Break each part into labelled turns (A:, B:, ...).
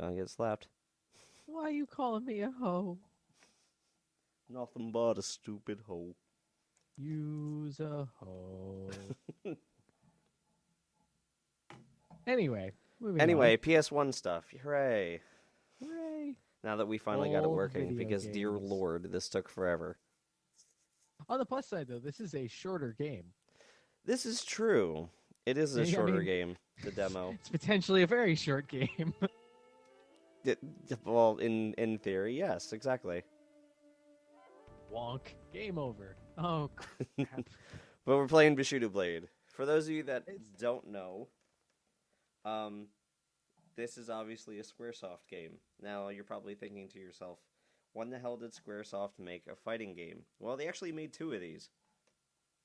A: Gonna get slapped.
B: Why are you calling me a hoe?
A: Nothing but a stupid hoe.
B: Use a hoe. Anyway, moving on.
A: Anyway, PS1 stuff. Hooray.
B: Hooray!
A: Now that we finally got it
B: Old
A: working,
B: video
A: because dear
B: games.
A: lord, this took forever.
B: On the plus side, though, this is a shorter game.
A: This is true. It is a
B: I
A: shorter
B: mean,
A: game, the demo.
B: it's potentially a very short game.
A: It, well, in theory, yes, exactly.
B: Wonk. Game over. Oh, crap.
A: But we're playing Bushido Blade. For those of you that
B: It's-
A: don't know, um, this is obviously a Squaresoft game. Now, you're probably thinking to yourself, when the hell did Squaresoft make a fighting game? Well, they actually made two of these.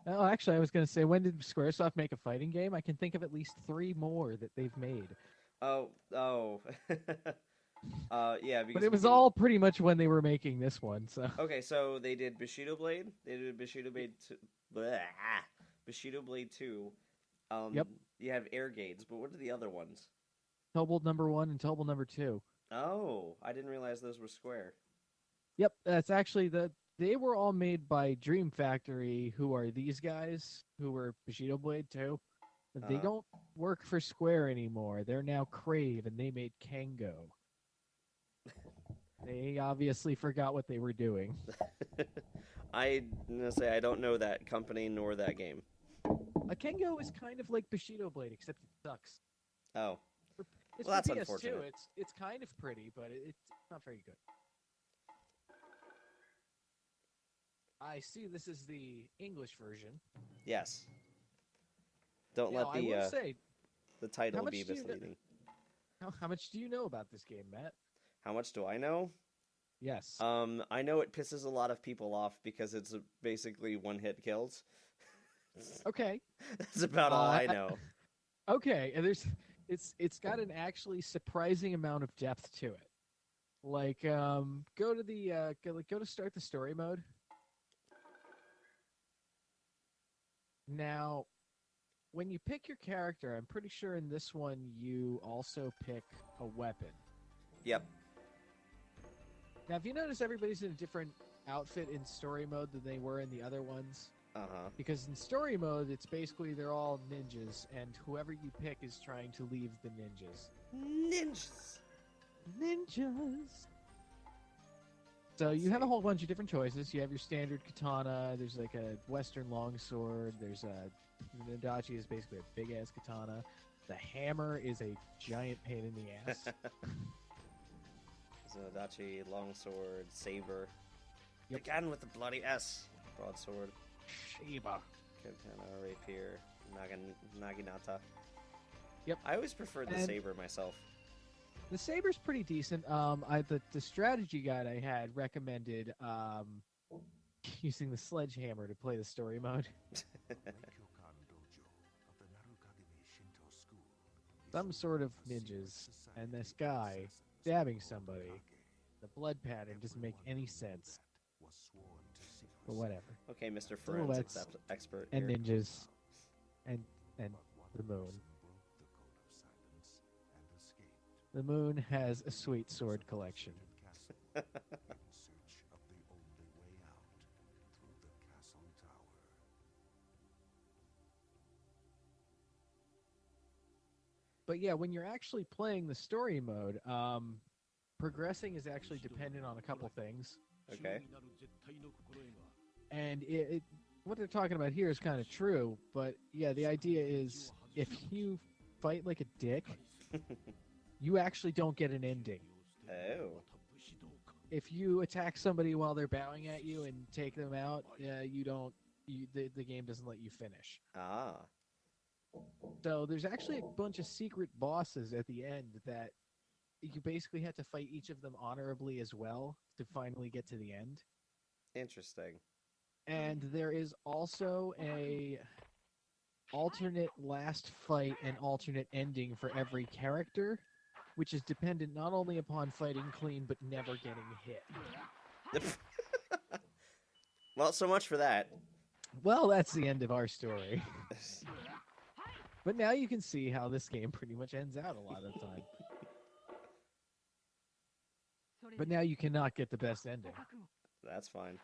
B: Oh, actually, I was going to say, when did Squaresoft make a fighting game? I can think of at least 3 more that they've made.
A: Oh. Yeah,
B: But
A: because
B: it was all pretty much when they were making this one, so.
A: Okay, so they did Bushido Blade. They did Bushido Blade 2. Blah, Bushido Blade 2.
B: Yep.
A: You have Air Gaudes, but what are the other ones?
B: Tobal number 1 and Tobal number 2.
A: Oh, I didn't realize those were Square.
B: Yep, that's actually they were all made by Dream Factory, who are these guys, who were Bushido Blade 2. They don't work for Square anymore. They're now Crave, and they made Kango. They obviously forgot what they were doing.
A: I'm gonna say I don't know that company nor that game.
B: A Kango is kind of like Bushido Blade, except it sucks.
A: Oh,
B: It's
A: well,
B: for
A: that's
B: PS2.
A: unfortunate.
B: It's kind of pretty, but it's not very good. I see this is the English version.
A: yes. Don't
B: Now,
A: let
B: I will say,
A: the title
B: much
A: be
B: do you know-
A: misleading.
B: how much do you know about this game, Matt?
A: How much do I know?
B: Yes.
A: I know it pisses a lot of people off because it's basically one-hit kills.
B: Okay.
A: That's about all I know.
B: Okay, and it's got an actually surprising amount of depth to it. Like, go to the go to start the story mode. Now, when you pick your character, I'm pretty sure in this one you also pick a weapon.
A: Yep.
B: Now, if you notice, everybody's in a different outfit in story mode than they were in the other ones.
A: Uh-huh.
B: Because in story mode, it's basically they're all ninjas, and whoever you pick is trying to leave the ninjas.
A: Ninjas.
B: Ninjas! So you have a whole bunch of different choices. You have your standard katana, there's like a western longsword, there's a... The Dewgy is basically a big-ass katana. The hammer is a giant pain in the ass.
A: Zodachi, longsword, saber.
B: Yep.
A: Again with the bloody S. Broadsword.
B: Shiba.
A: Katana, rapier, naginata.
B: Yep.
A: I always preferred the
B: And-
A: saber myself.
B: The saber's pretty decent. The strategy guide I had recommended using the sledgehammer to play the story mode. Some sort of ninjas, and this guy stabbing somebody. The blood pattern doesn't make any sense. But whatever.
A: Okay, Mr. Forensics
B: Silhouettes
A: expert
B: and
A: here.
B: ninjas, and the moon. The moon has a sweet sword collection. But yeah, when you're actually playing the story mode, progressing is actually dependent on a couple things.
A: Okay.
B: And what they're talking about here is kind of true, but yeah, the idea is if you fight like a dick, you actually don't get an ending.
A: Oh.
B: If you attack somebody while they're bowing at you and take them out, you don't. The game doesn't let you finish.
A: Ah.
B: So there's actually a bunch of secret bosses at the end that you basically have to fight each of them honorably as well to finally get to the end.
A: Interesting.
B: And there is also a alternate last fight and alternate ending for every character, which is dependent not only upon fighting clean but never getting hit.
A: Well, so much for that.
B: Well, that's the end of our story. But now you can see how this game pretty much ends out a lot of the time. But now you cannot get the best ending.
A: That's fine.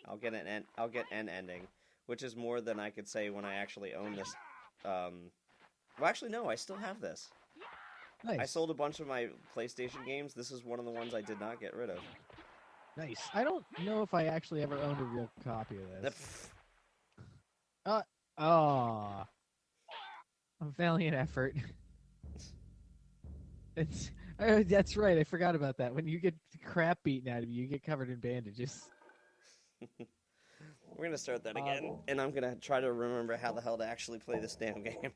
A: I'll get an ending, which is more than I could say when I actually own this. Well, actually, no, I still have this.
B: Nice.
A: I sold a bunch of my PlayStation games. This is one of the ones I did not get rid of.
B: Nice. I don't know if I actually ever owned a real copy of this. A valiant effort. That's right. I forgot about that. When you get crap beaten out of you, you get covered in bandages.
A: We're gonna start that again, and I'm gonna try to remember how the hell to actually play this damn game.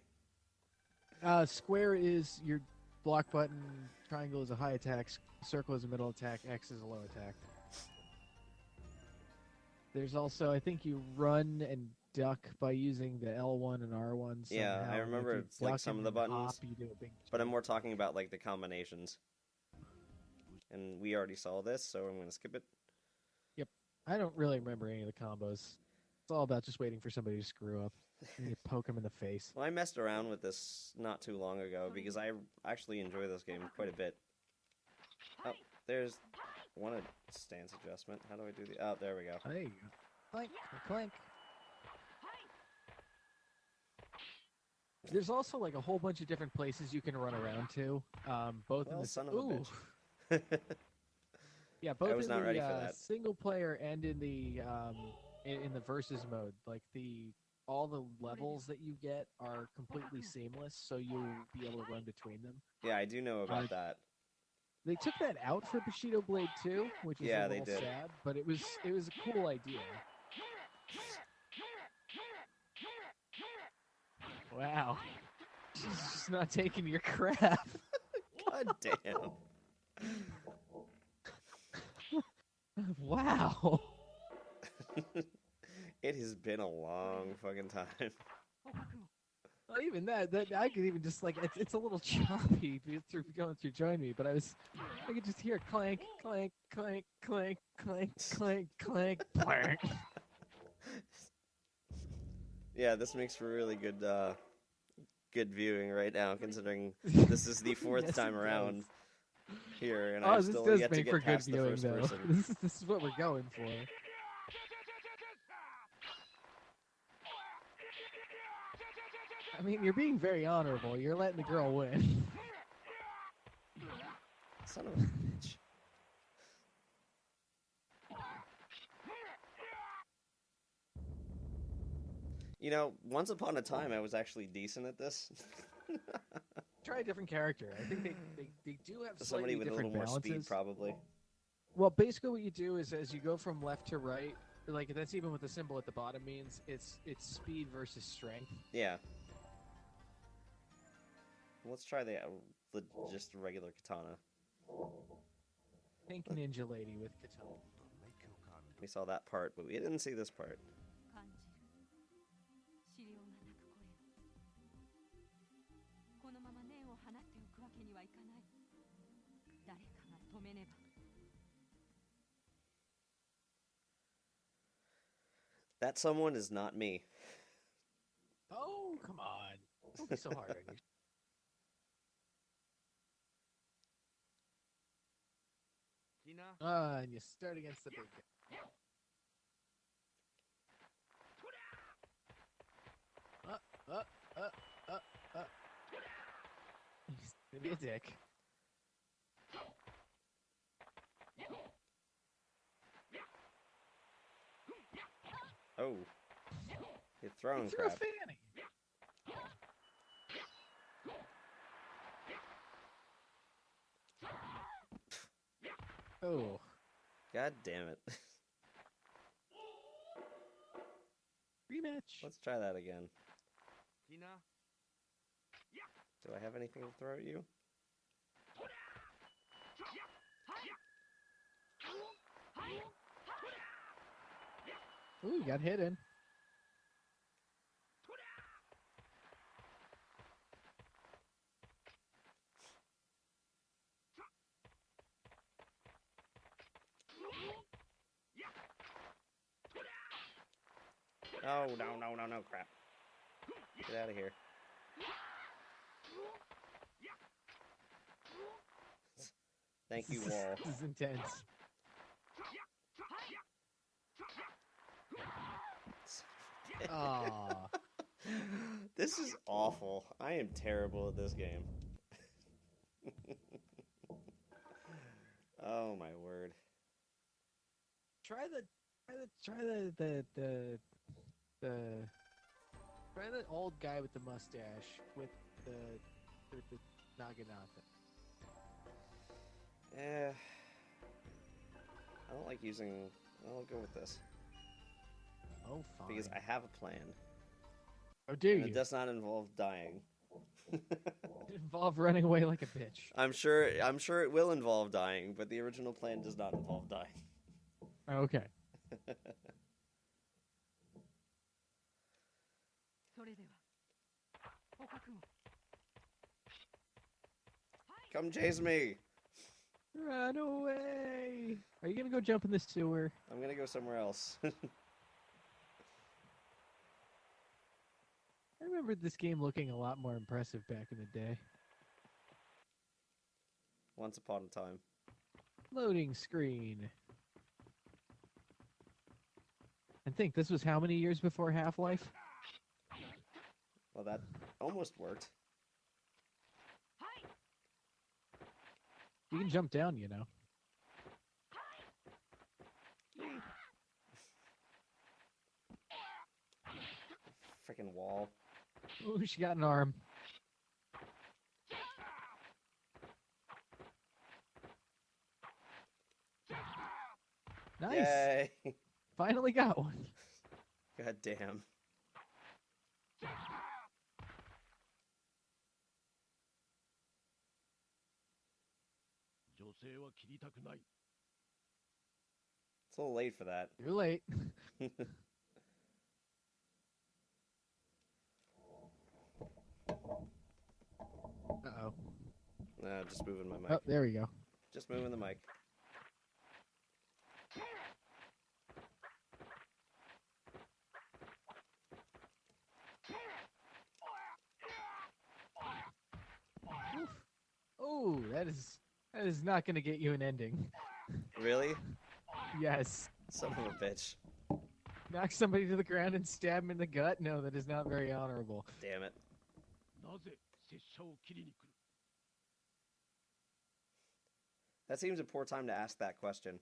B: Square is your block button. Triangle is a high attack. Circle is a middle attack. X is a low attack. There's also, I think you run and duck by using the L1 and R1.
A: Yeah, I remember it's like some of the buttons,
B: you do a big
A: but I'm more talking about like the combinations. And we already saw this, so I'm going to skip it.
B: Yep. I don't really remember any of the combos. It's all about just waiting for somebody to screw up. And you poke them in the face.
A: Well, I messed around with this not too long ago because I actually enjoy this game quite a bit. Oh, there's one stance adjustment. How do I do the... Oh, there we go.
B: There you go. Clank, clank. There's also like a whole bunch of different places you can run around to. Both in the
A: son of a bitch.
B: Yeah, both
A: I was
B: in
A: not
B: the
A: ready for that.
B: single player and in the versus mode. Like all the levels that you get are completely seamless, so you'll be able to run between them.
A: Yeah, I do know about that.
B: They took that out for Bushido Blade 2, which is a little
A: they did.
B: sad, but it was a cool idea. Wow. She's just not taking your crap.
A: God damn.
B: Wow.
A: It has been a long fucking time.
B: Well, even that I could even just like it's a little choppy through going through Join Me, but I could just hear clank, clank, clank, clank, clank, clank, clank, clank.
A: Yeah, this makes for really good viewing right now, considering this is the fourth
B: Yes,
A: time
B: it
A: around
B: does.
A: here, and I've still yet to get past the first person.
B: This is what we're going for. I mean, you're being very honorable. You're letting the girl win.
A: Son of a bitch. You know, once upon a time, I was actually decent at this.
B: Try a different character. I think they do have
A: somebody
B: slightly
A: with a
B: different
A: little more
B: balances.
A: speed, probably.
B: Well, basically what you do is as you go from left to right, like that's even what the symbol at the bottom means. It's speed versus strength.
A: Yeah. Let's try the just regular katana.
B: Pink ninja lady with katana.
A: We saw that part, but we didn't see this part. That someone is not me.
B: Oh, come on. Don't be so hard on yourself. And you start against the big guy. He's gonna be a dick.
A: Oh. You're throwing
B: He threw a
A: crap.
B: fanny. Oh.
A: God damn it.
B: Rematch.
A: Let's try that again. Do I have anything to throw at you?
B: Ooh, you got hidden.
A: Oh, no, crap. Get out of here. Thank you, wall.
B: This is intense. Aww.
A: This is awful. I am terrible at this game. Oh my word.
B: Try the old guy with the mustache with the naginata.
A: I don't like using... I'll go with this.
B: Oh, fine.
A: Because I have a plan.
B: Oh, do
A: And
B: you?
A: it does not involve dying.
B: It involve running away like a bitch.
A: I'm sure it will involve dying, but the original plan does not involve dying.
B: Okay.
A: Come chase me!
B: Run away! Are you gonna go jump in the sewer?
A: I'm gonna go somewhere else.
B: I remember this game looking a lot more impressive back in the day.
A: Once upon a time.
B: Loading screen. And think, this was how many years before Half-Life?
A: Well, that almost worked.
B: You can jump down, you know.
A: Freaking wall.
B: Ooh, she got an arm. Nice.
A: Yay!
B: Finally got one.
A: God damn. It's a little late for that.
B: You're late. Uh-oh.
A: Just moving my mic.
B: Oh, there we go.
A: Just moving the mic.
B: Oh, that is not going to get you an ending.
A: Really?
B: Yes.
A: Son of a bitch.
B: Knock somebody to the ground and stab him in the gut? No, that is not very honorable.
A: Damn it. That seems a poor time to ask that question.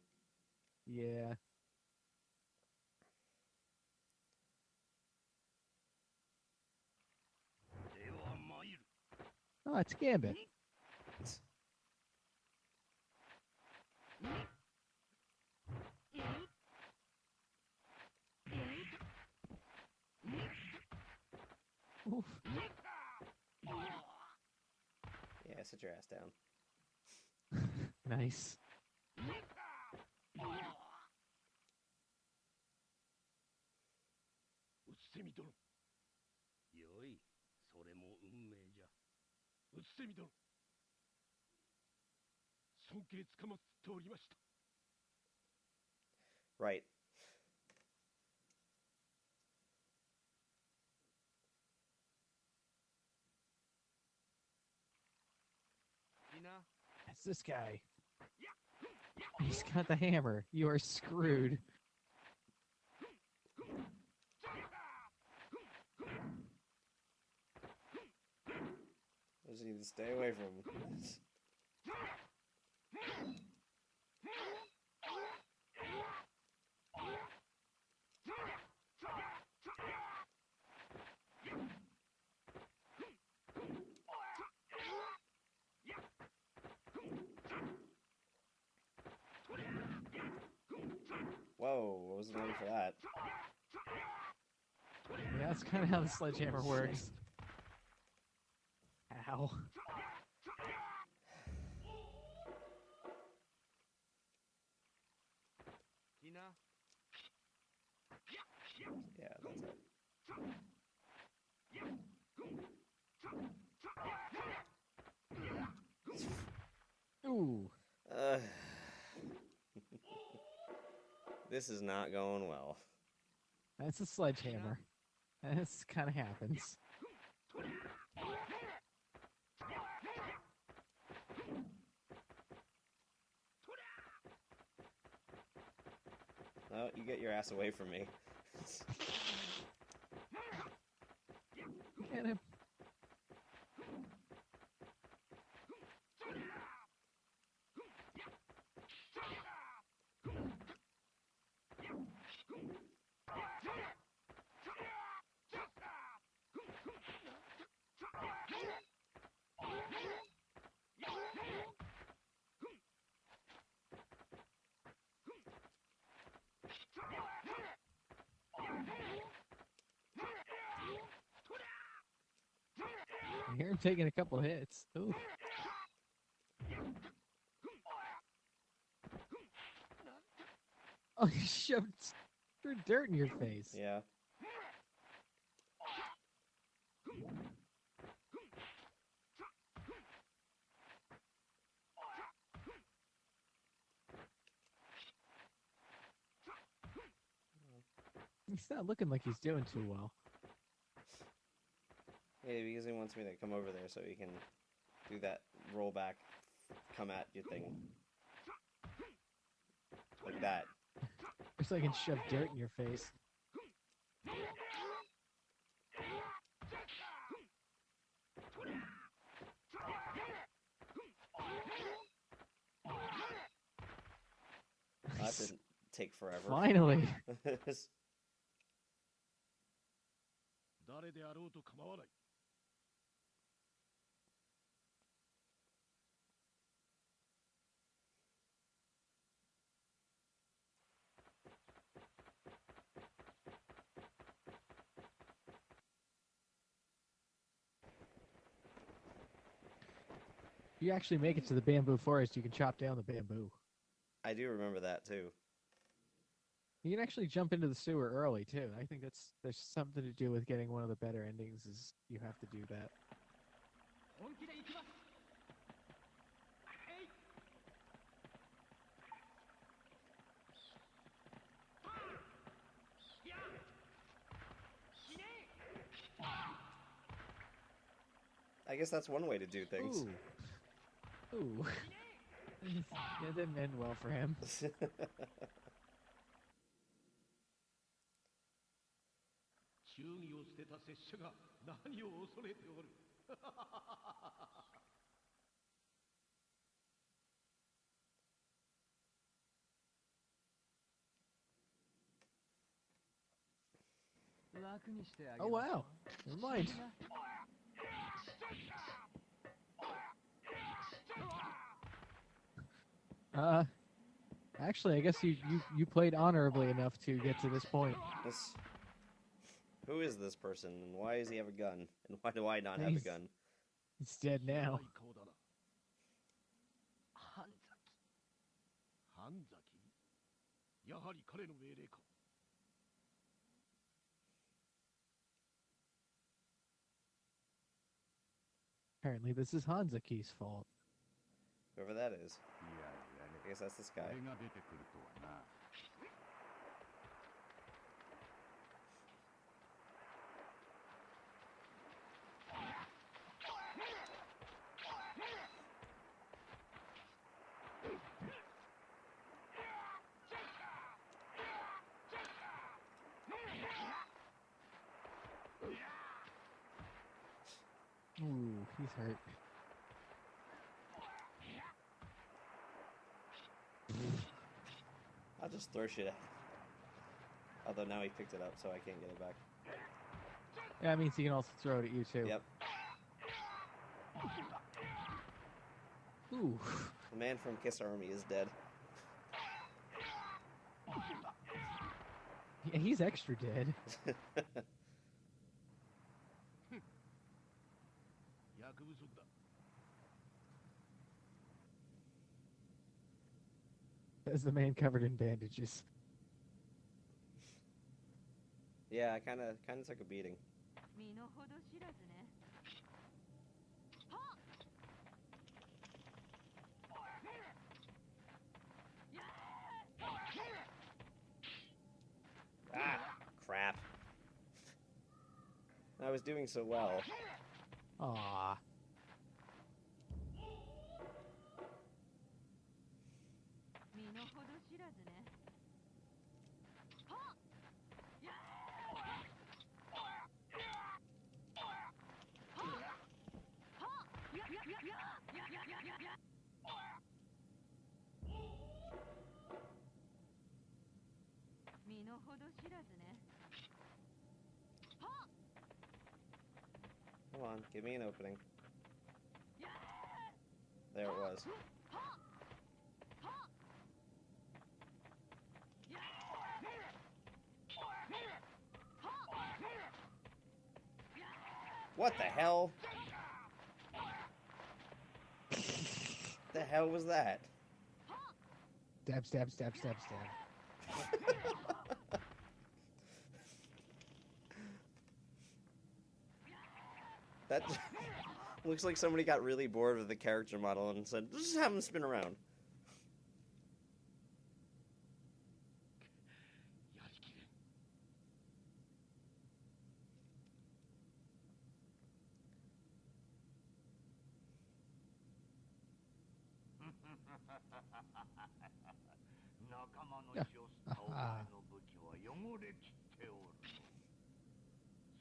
B: Yeah. Oh, it's Gambit. Oof.
A: Yeah, sit your ass down.
B: Nice.
A: Right.
B: It's this guy. He's got the hammer. You are screwed.
A: I just need to stay away from him. Whoa, I wasn't ready for that.
B: Yeah, that's kind of how the sledgehammer works. Ow.
A: Yeah, that's it.
B: Ooh.
A: This is not going well.
B: That's a sledgehammer. This kind of happens.
A: Oh, you get your ass away from me.
B: Get him. I hear him taking a couple hits. Ooh. Oh, you shoved dirt in your face.
A: Yeah.
B: He's not looking like he's doing too well.
A: Yeah, because he wants me to come over there so he can do that roll back, come at you thing. Like that.
B: It's like he can shove dirt in your face.
A: That didn't take forever.
B: Finally.
C: 誰であろうと構わない。
B: If you actually make it to the bamboo forest, you can chop down the bamboo.
A: I do remember that too.
B: You can actually jump into the sewer early too. I think there's something to do with getting one of the better endings. Is you have to do that.
A: I guess that's one way to do things.
B: Ooh. Ooh. It didn't end well for him.
C: 忠義を捨てた拙者が何を恐れておる。
B: Oh wow. Never mind. Actually, I guess you played honorably enough to get to this point.
A: Who is this person, and why does he have a gun? And why do I not have a gun?
B: He's dead now.
C: 半崎。やはり彼の命令か。
B: Apparently, this is Hanzaki's fault.
A: Whoever that is. I guess that's this guy.
C: 俺が出てくるとはな。
B: Ooh, he's hurt.
A: I'll just throw shit at him. Although now he picked it up, so I can't get it back.
B: Yeah, that means he can also throw it at you too.
A: Yep.
B: Ooh.
A: The man from Kiss Army is dead.
B: Yeah, he's extra dead.
C: 役不足だ。
B: As the man covered in bandages.
A: Yeah, I kind of took a beating. Ah, crap. I was doing so well.
B: Aww.
A: Come on, give me an opening. There it was. What the hell? The hell was that?
B: Stab, stab, stab, stab, stab.
A: That looks like somebody got really bored with the character model and said, let's just have him spin around.
C: やりきれん。仲間の血を吸ったお前の武器は汚れきっておる。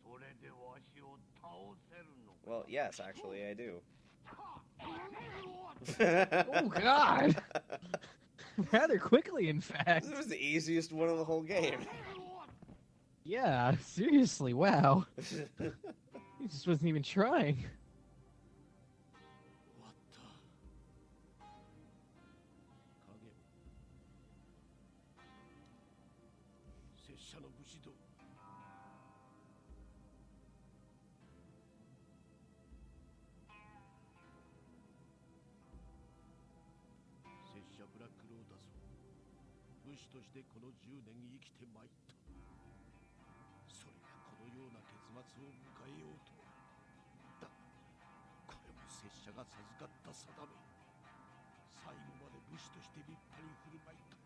C: それでわしを倒せるのか。
A: Well, yes, actually, I do.
B: Oh, God! Rather quickly, in fact.
A: This was the easiest one of the whole game.
B: Yeah, seriously, wow. He just wasn't even trying.
C: 終わった影拙者の武士道拙者ブラックローダスは武士としてこの10年生きてまいったそれがこのような結末を迎えようとだこれも拙者が授かった定め最後まで武士として立派に振る舞いた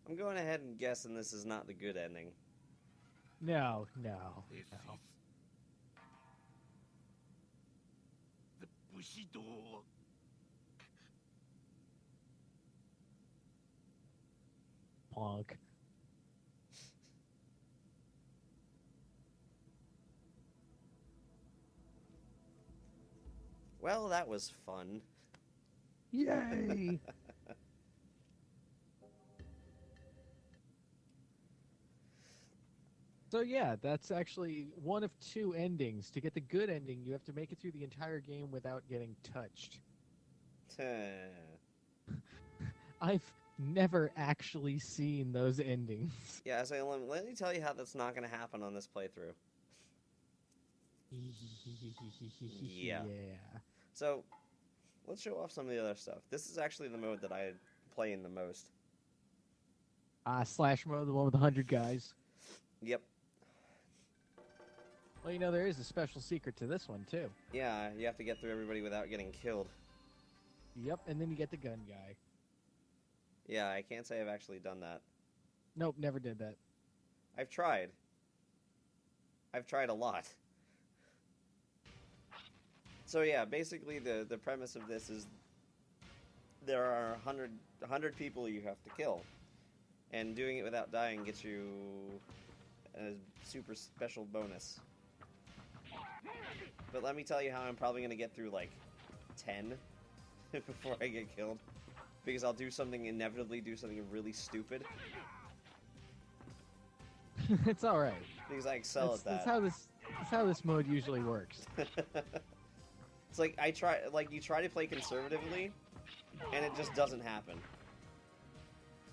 A: I'm going ahead and guessing this is not the good ending.
B: No, no,
C: This
B: no.
C: is the Bushido.
B: Punk.
A: Well, that was fun.
B: Yay! So yeah, that's actually one of two endings. To get the good ending, you have to make it through the entire game without getting touched. I've never actually seen those endings.
A: Yeah, so let me tell you how that's not going to happen on this playthrough. Yeah. So, let's show off some of the other stuff. This is actually the mode that I play in the most.
B: Slash mode, the one with 100 guys.
A: Yep.
B: Well, you know, there is a special secret to this one, too.
A: Yeah, you have to get through everybody without getting killed.
B: Yep, and then you get the gun guy.
A: Yeah, I can't say I've actually done that.
B: Nope, never did that.
A: I've tried. I've tried a lot. So yeah, basically the premise of this is there are 100 people you have to kill. And doing it without dying gets you a super special bonus. But let me tell you how I'm probably going to get through like 10 before I get killed. Because I'll inevitably do something really stupid.
B: It's alright.
A: Because I excel at that.
B: That's how this mode usually works.
A: It's like you try to play conservatively, and it just doesn't happen.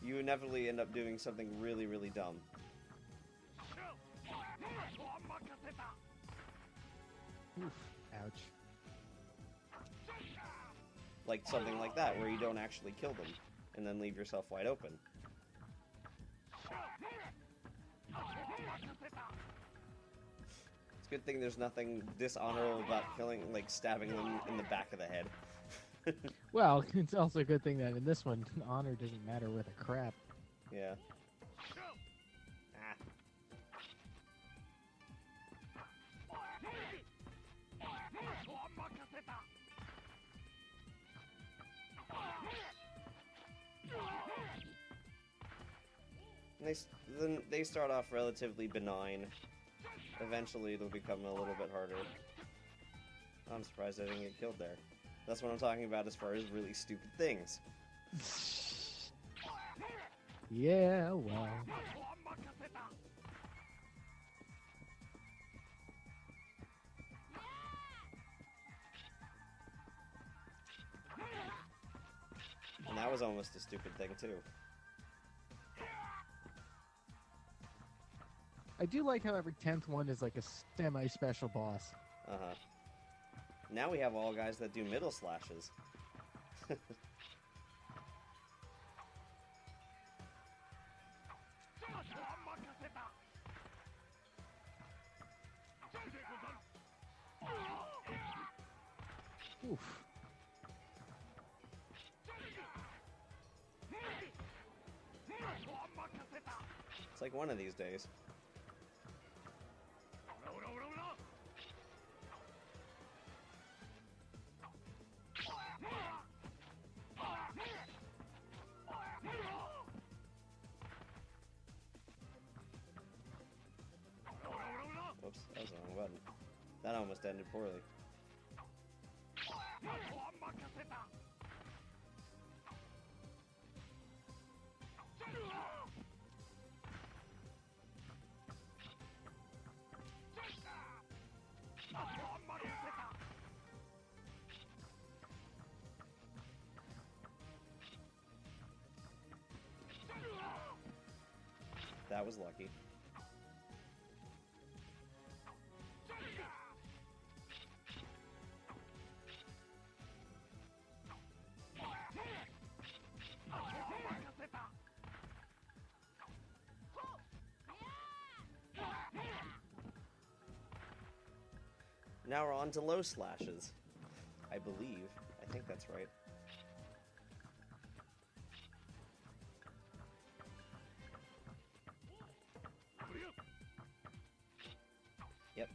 A: You inevitably end up doing something really, really dumb.
B: Oof, ouch.
A: Like something like that, where you don't actually kill them, and then leave yourself wide open. It's a good thing there's nothing dishonorable about stabbing them in the back of the head.
B: Well, it's also a good thing that in this one, honor doesn't matter with a crap.
A: Yeah. Ah. They start off relatively benign. Eventually, it'll become a little bit harder. I'm surprised I didn't get killed there. That's what I'm talking about as far as really stupid things.
B: Yeah, well.
A: And that was almost a stupid thing, too.
B: I do like how every 10th one is like a semi-special boss.
A: Uh-huh. Now we have all guys that do middle slashes.
B: Oof.
A: It's like one of these days. Oops, that was the wrong button. That almost ended poorly. That was lucky. Now we're on to low slashes. I believe. I think that's right. Yep.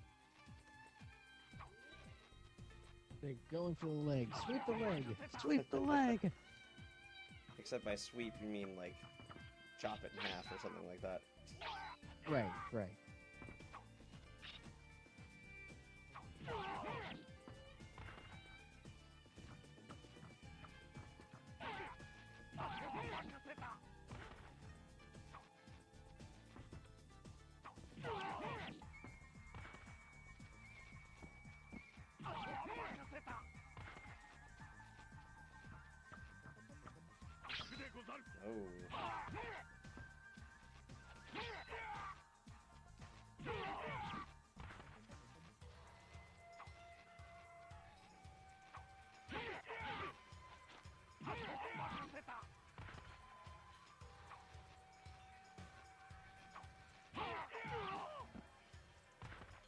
B: They're going for the leg. Sweep the leg. Sweep the leg.
A: Except by sweep, you mean like chop it in half or something like that.
B: Right, right.
A: Oh.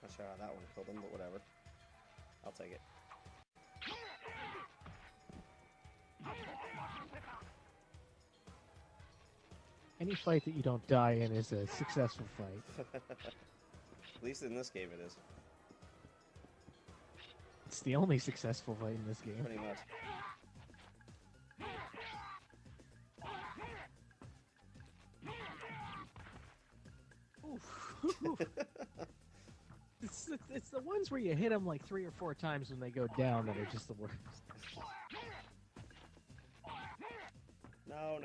A: Not sure how that one killed him, but whatever. I'll take it.
B: Any fight that you don't die in is a successful fight.
A: At least in this game it is.
B: It's the only successful fight in this game.
A: Pretty much.
B: It's the ones where you hit them like 3 or 4 times when they go down that are just the worst.
A: No.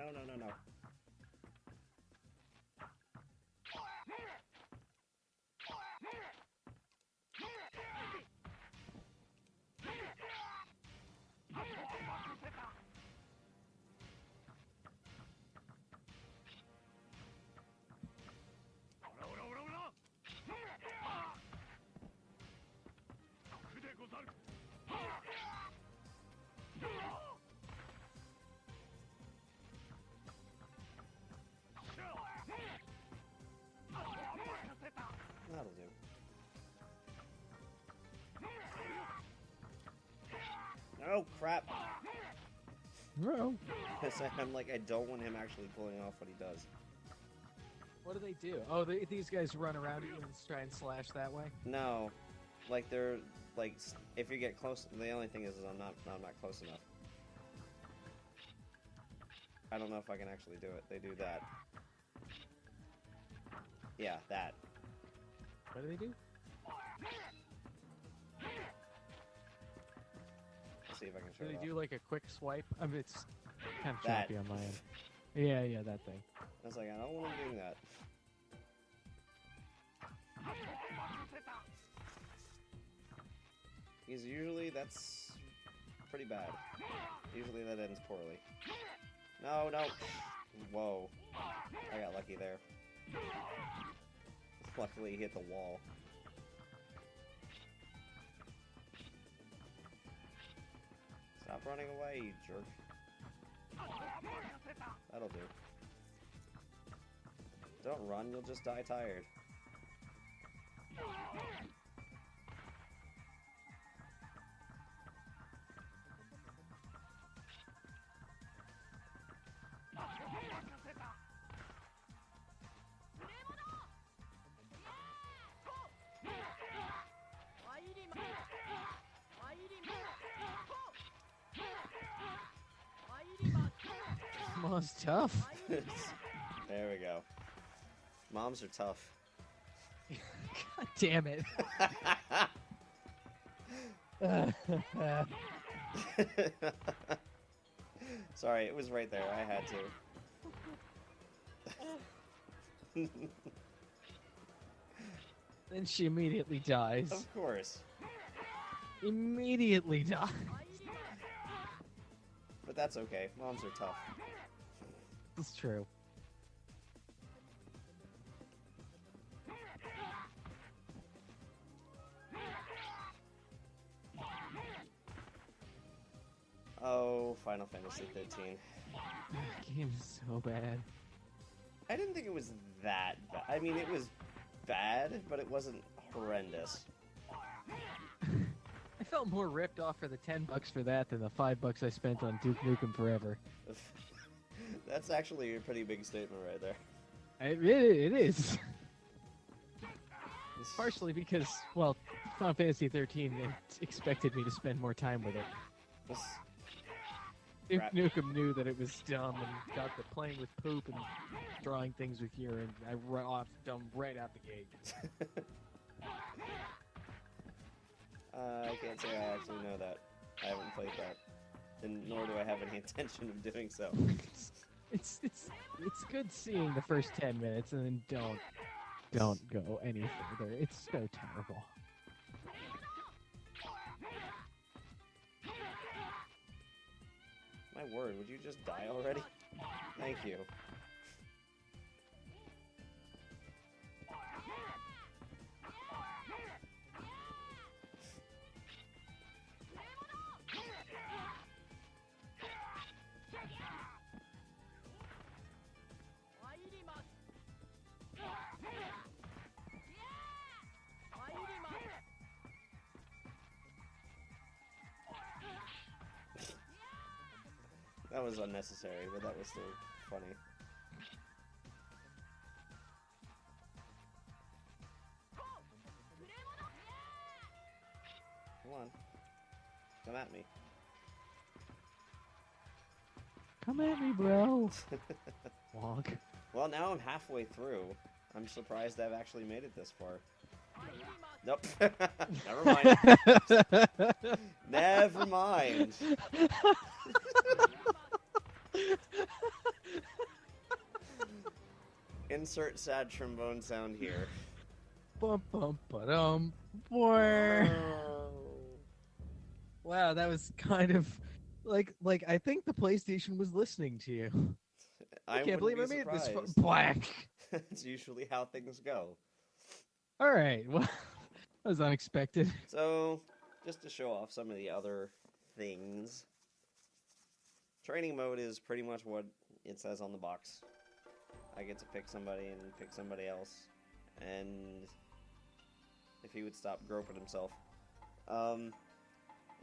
A: That'll do. Oh, crap.
B: No.
A: I'm like, I don't want him actually pulling off what he does.
B: What do they do? Oh, these guys run around at you and try and slash that way?
A: No. Like, they're, like, if you get close, the only thing is I'm not close enough. I don't know if I can actually do it. They do that. Yeah, that.
B: What do they do?
A: Let's see if I can show
B: Do
A: it
B: they
A: off.
B: do like a quick swipe? I mean, it's kind of
A: That.
B: choppy on my end. Yeah, that thing.
A: I was like, I don't want him doing that. Because usually that's pretty bad. Usually that ends poorly. No. Whoa. I got lucky there. Luckily he hit the wall. Stop running away, you jerk. That'll do. Don't run, you'll just die tired.
B: Mom's tough.
A: There we go. Moms are tough.
B: God damn it.
A: Sorry, it was right there. I had to.
B: Then she immediately dies.
A: Of course.
B: Immediately dies.
A: But that's okay. Moms are tough.
B: It's true.
A: Oh, Final Fantasy 13.
B: Game is so bad.
A: I didn't think it was that bad. I mean, it was bad, but it wasn't horrendous.
B: I felt more ripped off for the $10 for that than the $5 I spent on Duke Nukem Forever.
A: That's actually a pretty big statement right there.
B: It is. Partially because, well, Final Fantasy 13 expected me to spend more time with it. Duke Nukem knew that it was dumb and got the playing with poop and drawing things with urine. I off dumb right out the gate.
A: I can't say I actually know that. I haven't played that, and nor do I have any intention of doing so.
B: It's good seeing the first 10 minutes and then don't go any further. It's so terrible.
A: My word, would you just die already? Thank you. That was unnecessary, but that was still funny. Come on. Come at me.
B: Come at me, bro. Wonk.
A: Well, now I'm halfway through. I'm surprised I've actually made it this far. Nope. Never mind. Never mind. Insert sad trombone sound here.
B: Bum bum ba-dum. Wow, that was kind of like I think the PlayStation was listening to you. I can't believe I made this black.
A: It's usually how things go.
B: All right, well, that was unexpected.
A: So, just to show off some of the other things, training mode is pretty much what it says on the box. I get to pick somebody and pick somebody else, and if he would stop groping himself, and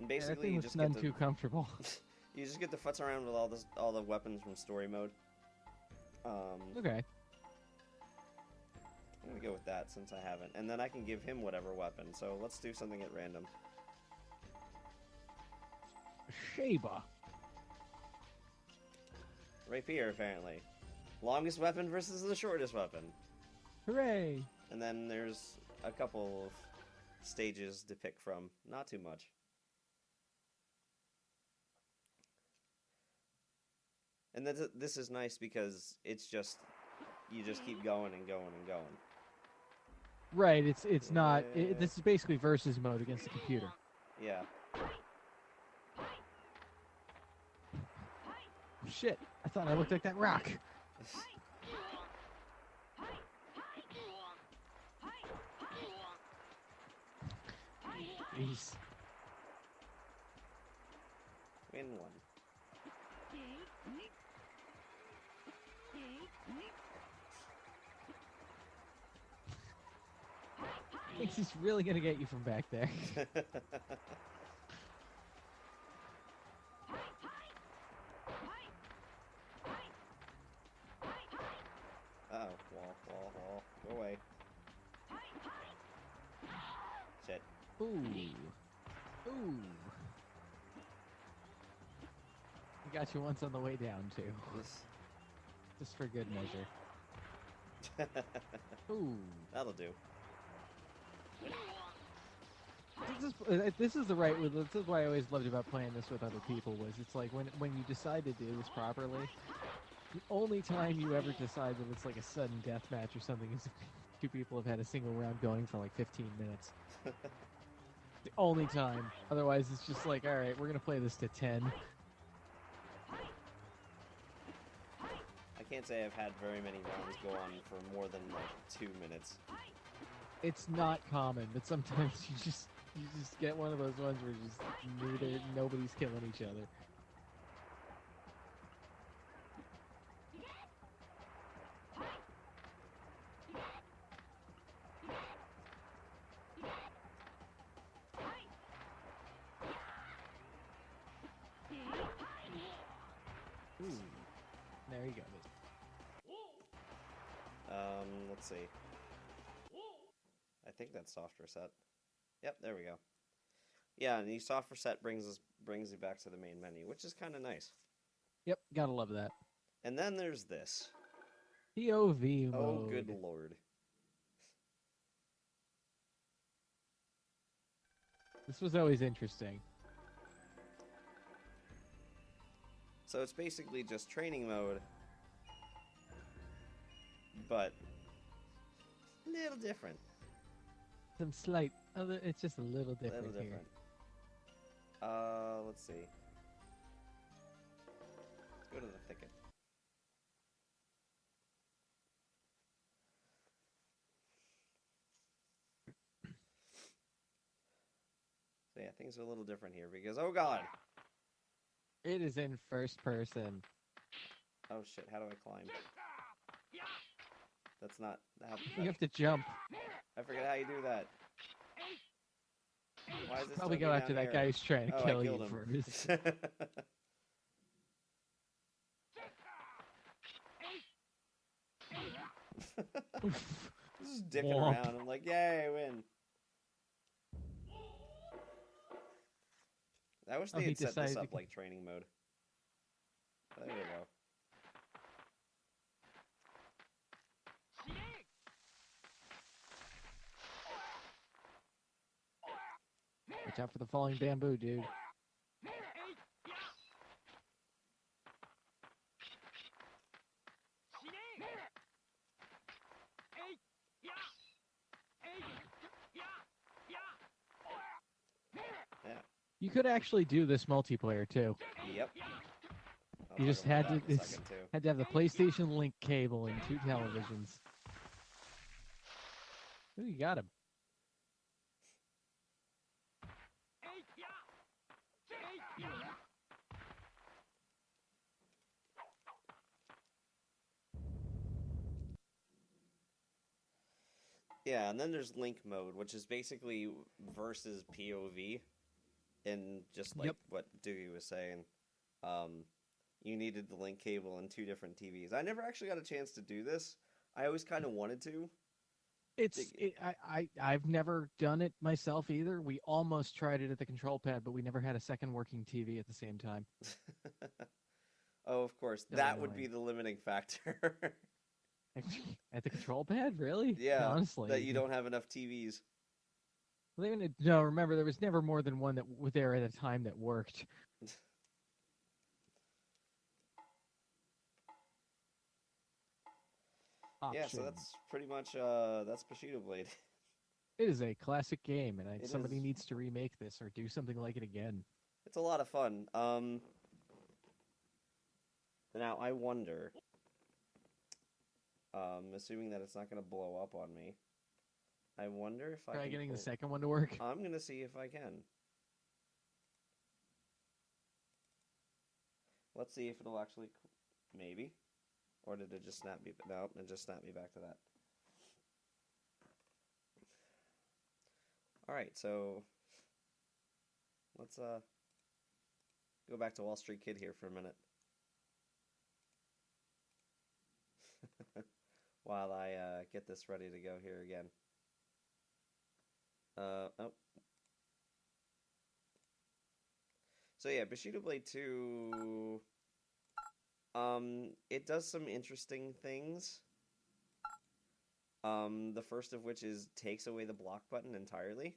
A: basically you just get to,
B: too comfortable.
A: You just get to futz around with all the weapons from story mode.
B: Okay.
A: I'm gonna go with that since I haven't, and then I can give him whatever weapon. So let's do something at random.
B: Sheba.
A: Rapier, apparently. Longest weapon versus the shortest weapon.
B: Hooray!
A: And then there's a couple of stages to pick from. Not too much. And this is nice because it's just you just keep going and going and going.
B: Right. It's not. This is basically versus mode against the computer.
A: Yeah.
B: Shit! I thought I looked like that rock. Jeez.
A: Win one.
B: Thinks he's really gonna get you from back there.
A: Uh-oh. Wall. Go away. Shit.
B: Ooh. Ooh. He got you once on the way down, too. Just for good measure. Ooh.
A: That'll do.
B: This is the right. This is what I always loved about playing this with other people. Was it's like when you decide to do this properly, the only time you ever decide that it's like a sudden death match or something is if two people have had a single round going for like 15 minutes. The only time. Otherwise, it's just like, all right, we're gonna play this to 10.
A: I can't say I've had very many rounds go on for more than like 2 minutes.
B: It's not common, but sometimes you just get one of those ones where just nobody's killing each other. Ooh. There you go.
A: Let's see. I think that's soft reset. Yep, there we go. Yeah, and the soft reset brings you back to the main menu, which is kind of nice.
B: Yep, gotta love that.
A: And then there's this.
B: POV mode.
A: Oh, good lord.
B: This was always interesting.
A: So it's basically just training mode, but a little different.
B: Some slight other. It's just a little different here.
A: Let's see. Let's go to the thicket. So yeah, things are a little different here because, oh god!
B: It is in first person.
A: Oh shit, how do I climb? That's not...
B: You have to jump.
A: I forget how you do that. Why is this
B: Probably go after that guy who's trying to kill you first.
A: Just dicking around. I'm like, yay, I win. I wish they had set this up like training mode. There we go.
B: Watch out for the falling bamboo, dude.
A: Yeah.
B: You could actually do this multiplayer too.
A: Yep.
B: You just had to have the PlayStation Link cable and 2 televisions. Ooh, you got him.
A: Yeah, and then there's Link mode, which is basically versus POV, and just like what Dewgy was saying, you needed the link cable and 2 different TVs. I never actually got a chance to do this. I always kind of wanted to.
B: I've never done it myself either. We almost tried it at the control pad, but we never had a second working TV at the same time.
A: Oh, of course. That would be the limiting factor.
B: At the control pad? Really?
A: Yeah,
B: honestly.
A: That you don't have enough TVs.
B: No, remember, there was never more than one that was there at a time that worked. option.
A: Yeah, so that's pretty much that's Bushido Blade.
B: It is a classic game, and
A: It
B: somebody
A: is.
B: needs to remake this or do something like it again.
A: It's a lot of fun. Now I wonder, assuming that it's not going to blow up on me, I wonder if I
B: Try
A: can
B: getting the
A: pull...
B: second one to work.
A: I'm going to see if I can. Let's see if it'll actually... Maybe. Or did it just snap me... No, it just snapped me back to that. Alright, so... Let's, go back to Wall Street Kid here for a minute. While I, get this ready to go here again. Oh. So yeah, Bushido Blade 2... it does some interesting things. The first of which is takes away the block button entirely.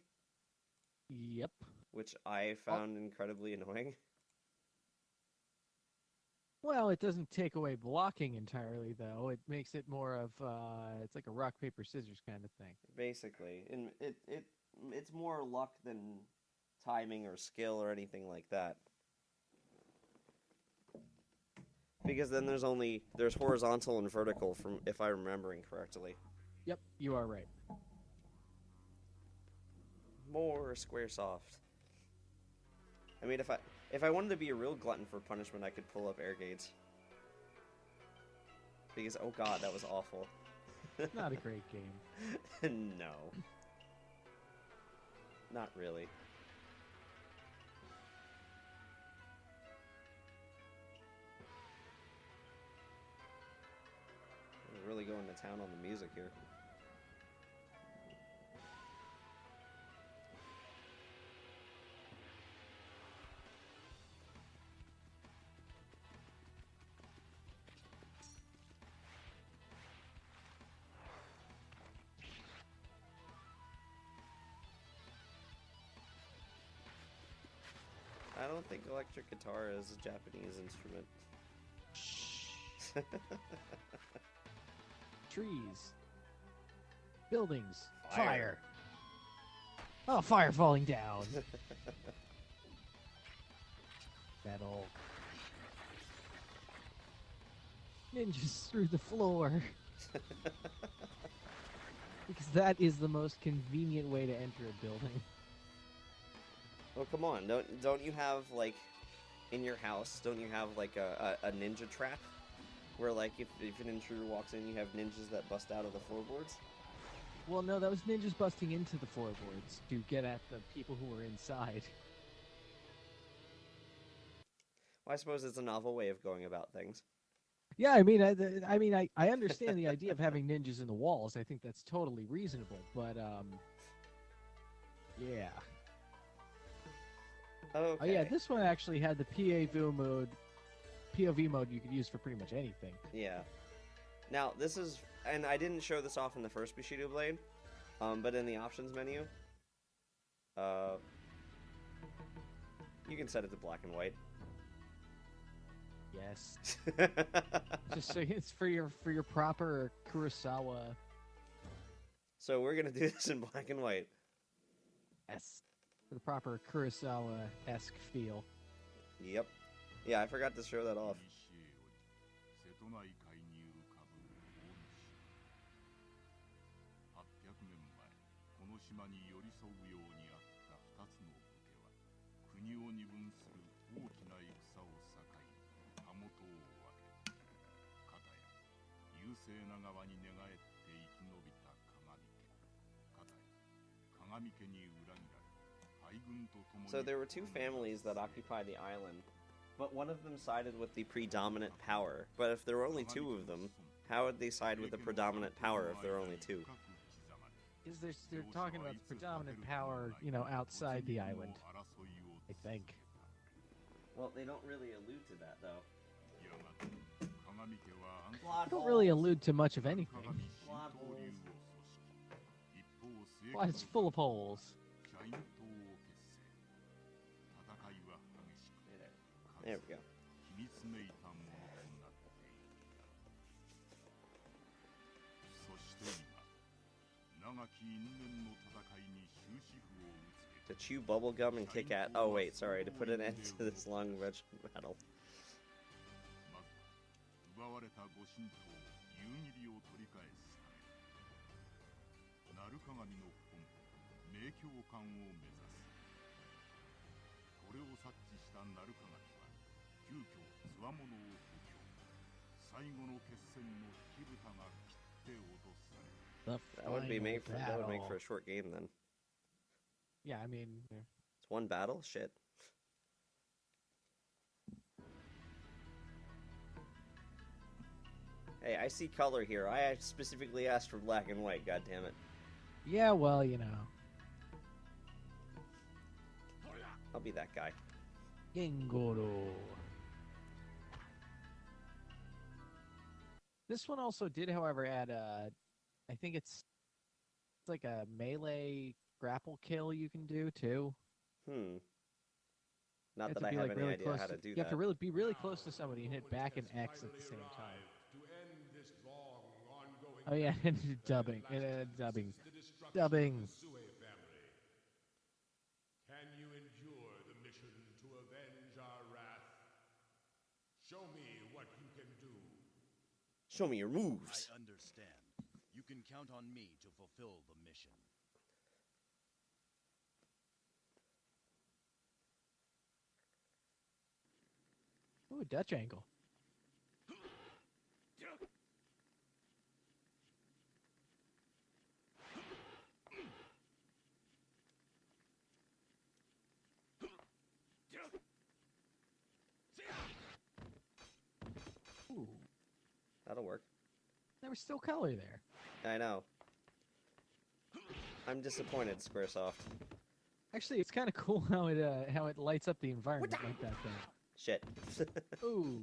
B: Yep.
A: Which I found incredibly annoying.
B: Well, it doesn't take away blocking entirely, though. It makes it more of, it's like a rock, paper, scissors kind of thing.
A: Basically. And it's more luck than timing or skill or anything like that. Because then there's horizontal and vertical, from if I'm remembering correctly.
B: Yep, you are right.
A: More Squaresoft. I mean, if I wanted to be a real glutton for punishment, I could pull up air gates. Because, oh god, that was awful.
B: Not a great game.
A: No. Not really. We're really going to town on the music here. I don't think electric guitar is a Japanese instrument.
B: Trees. Buildings. Fire. Oh, fire falling down. Metal. Ninjas through the floor. Because that is the most convenient way to enter a building.
A: Oh, come on. Don't you have, like, in your house, don't you have, like, a ninja trap? Where, like, if an intruder walks in, you have ninjas that bust out of the floorboards?
B: Well, no, that was ninjas busting into the floorboards to get at the people who were inside.
A: Well, I suppose it's a novel way of going about things.
B: Yeah, I mean, I understand the idea of having ninjas in the walls. I think that's totally reasonable, but, yeah.
A: Okay.
B: Oh, yeah, this one actually had the POV mode you could use for pretty much anything.
A: Yeah. Now, this is... And I didn't show this off in the first Bushido Blade, but in the options menu, you can set it to black and white.
B: Yes. Just so it's for your proper Kurosawa.
A: So we're gonna do this in black and white.
B: Yes. For the proper Kurosawa-esque feel.
A: Yep. Yeah, I forgot to show that off.
C: 島に寄り添うようにあった2つの武家は国を二分する大きな戦を境にたもとを分け、かたや優勢な側に寝返って生き延びた鏡家、かたや鏡家に裏切られ敗軍と共に。
A: So there were two families that occupied the island, but one of them sided with the predominant power. But if there were only two of them, how would they side with the predominant power if there were only two?
B: Because they're talking about the predominant power, you know, outside the island, I think.
A: Well, they don't really allude to that, though.
B: They don't really allude to much of anything.
A: Plot holes.
B: Well, it's full of holes.
A: There we go. To chew bubblegum and kick at. Oh, wait, sorry. To put an end to this long battle.
C: 奪われたご神刀夕霧を取り返すため鳴鏡の本名教館を目指す。これを察知した鳴鏡は急遽つわものを補強。最後の決戦の火蓋が切って落とされ。
A: That would be made for, that would make for a short game then.
B: Yeah, I mean,
A: it's one battle? Shit. Hey, I see color here. I specifically asked for black and white, God damn it.
B: Yeah, well, you know.
A: I'll be that guy.
B: Gengoro. This one also did, however, add I think it's like a melee grapple kill you can do too.
A: Not that I have any idea how to do that.
B: You have to be really close to somebody and hit back and X at the same time. Oh yeah, and dubbing. Dubbing.
C: Can you endure the mission to avenge our wrath? Show me what you can do.
A: Show me your moves.
D: I understand. You can count on me to fulfill the mission.
B: Ooh, Dutch angle. Ooh.
A: That'll work.
B: There was still color there.
A: I know. I'm disappointed, Squaresoft.
B: Actually, it's kind of cool how it lights up the environment like that thing.
A: Shit.
B: Ooh.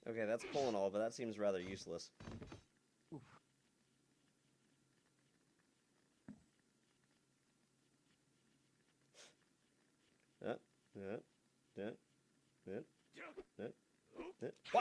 A: Okay, that's cool and all, but that seems rather useless.
B: Oof.
A: What? What?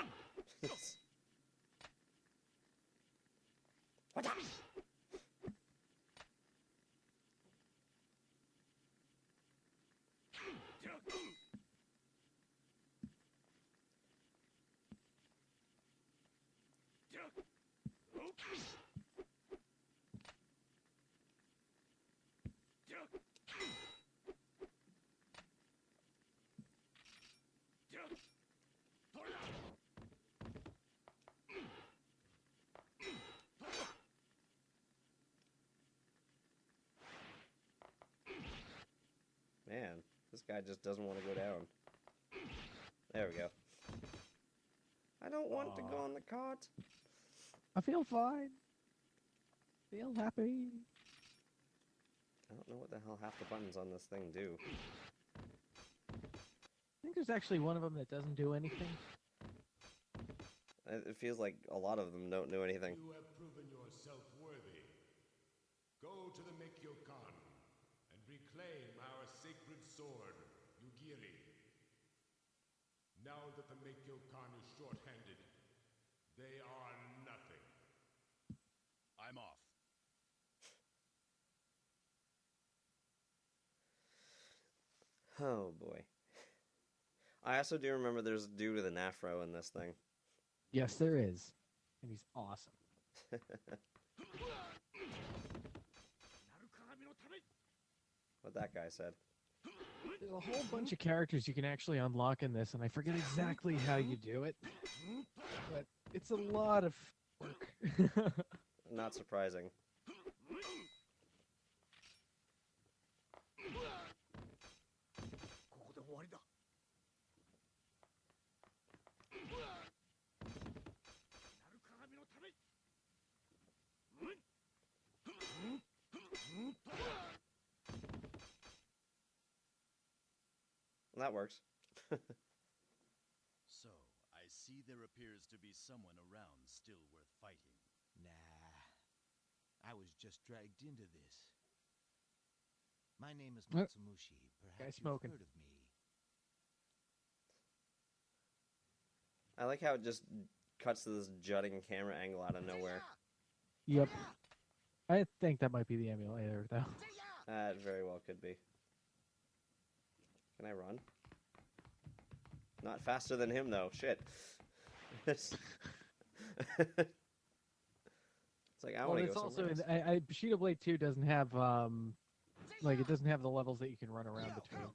A: Man, this guy just doesn't want to go down. There we go. I don't want to go on the cart.
B: I feel fine. Feel happy.
A: I don't know what the hell half the buttons on this thing do.
B: I think there's actually one of them that doesn't do anything.
A: It feels like a lot of them don't do anything.
C: You have proven yourself worthy. Go to the Meikyo-kan and reclaim our sacred sword, Yugiri. Now that the Meikyo-kan is short-handed, they are nothing.
D: I'm off.
A: Oh boy. I also do remember there's a dude with an afro in this thing.
B: Yes, there is. And he's awesome.
A: What that guy said.
B: There's a whole bunch of characters you can actually unlock in this, and I forget exactly how you do it. But it's a lot of work.
A: Not surprising. that works.
D: So, I see there appears to be someone around still worth fighting.
E: Nah, I was just dragged into this. My name is
B: Uh,
E: Matsumushi.
B: guy
E: Perhaps you've
B: smoking.
E: heard of me.
A: I like how it just cuts to this jutting camera angle out of nowhere.
B: Yep. I think that might be the emulator, though.
A: That very well could be. Can I run? Not faster than him, though. Shit. It's like, I
B: Well,
A: want to
B: it's
A: go
B: also
A: somewhere else.
B: Bushido Blade 2 doesn't have like it doesn't have the levels that you can run around between.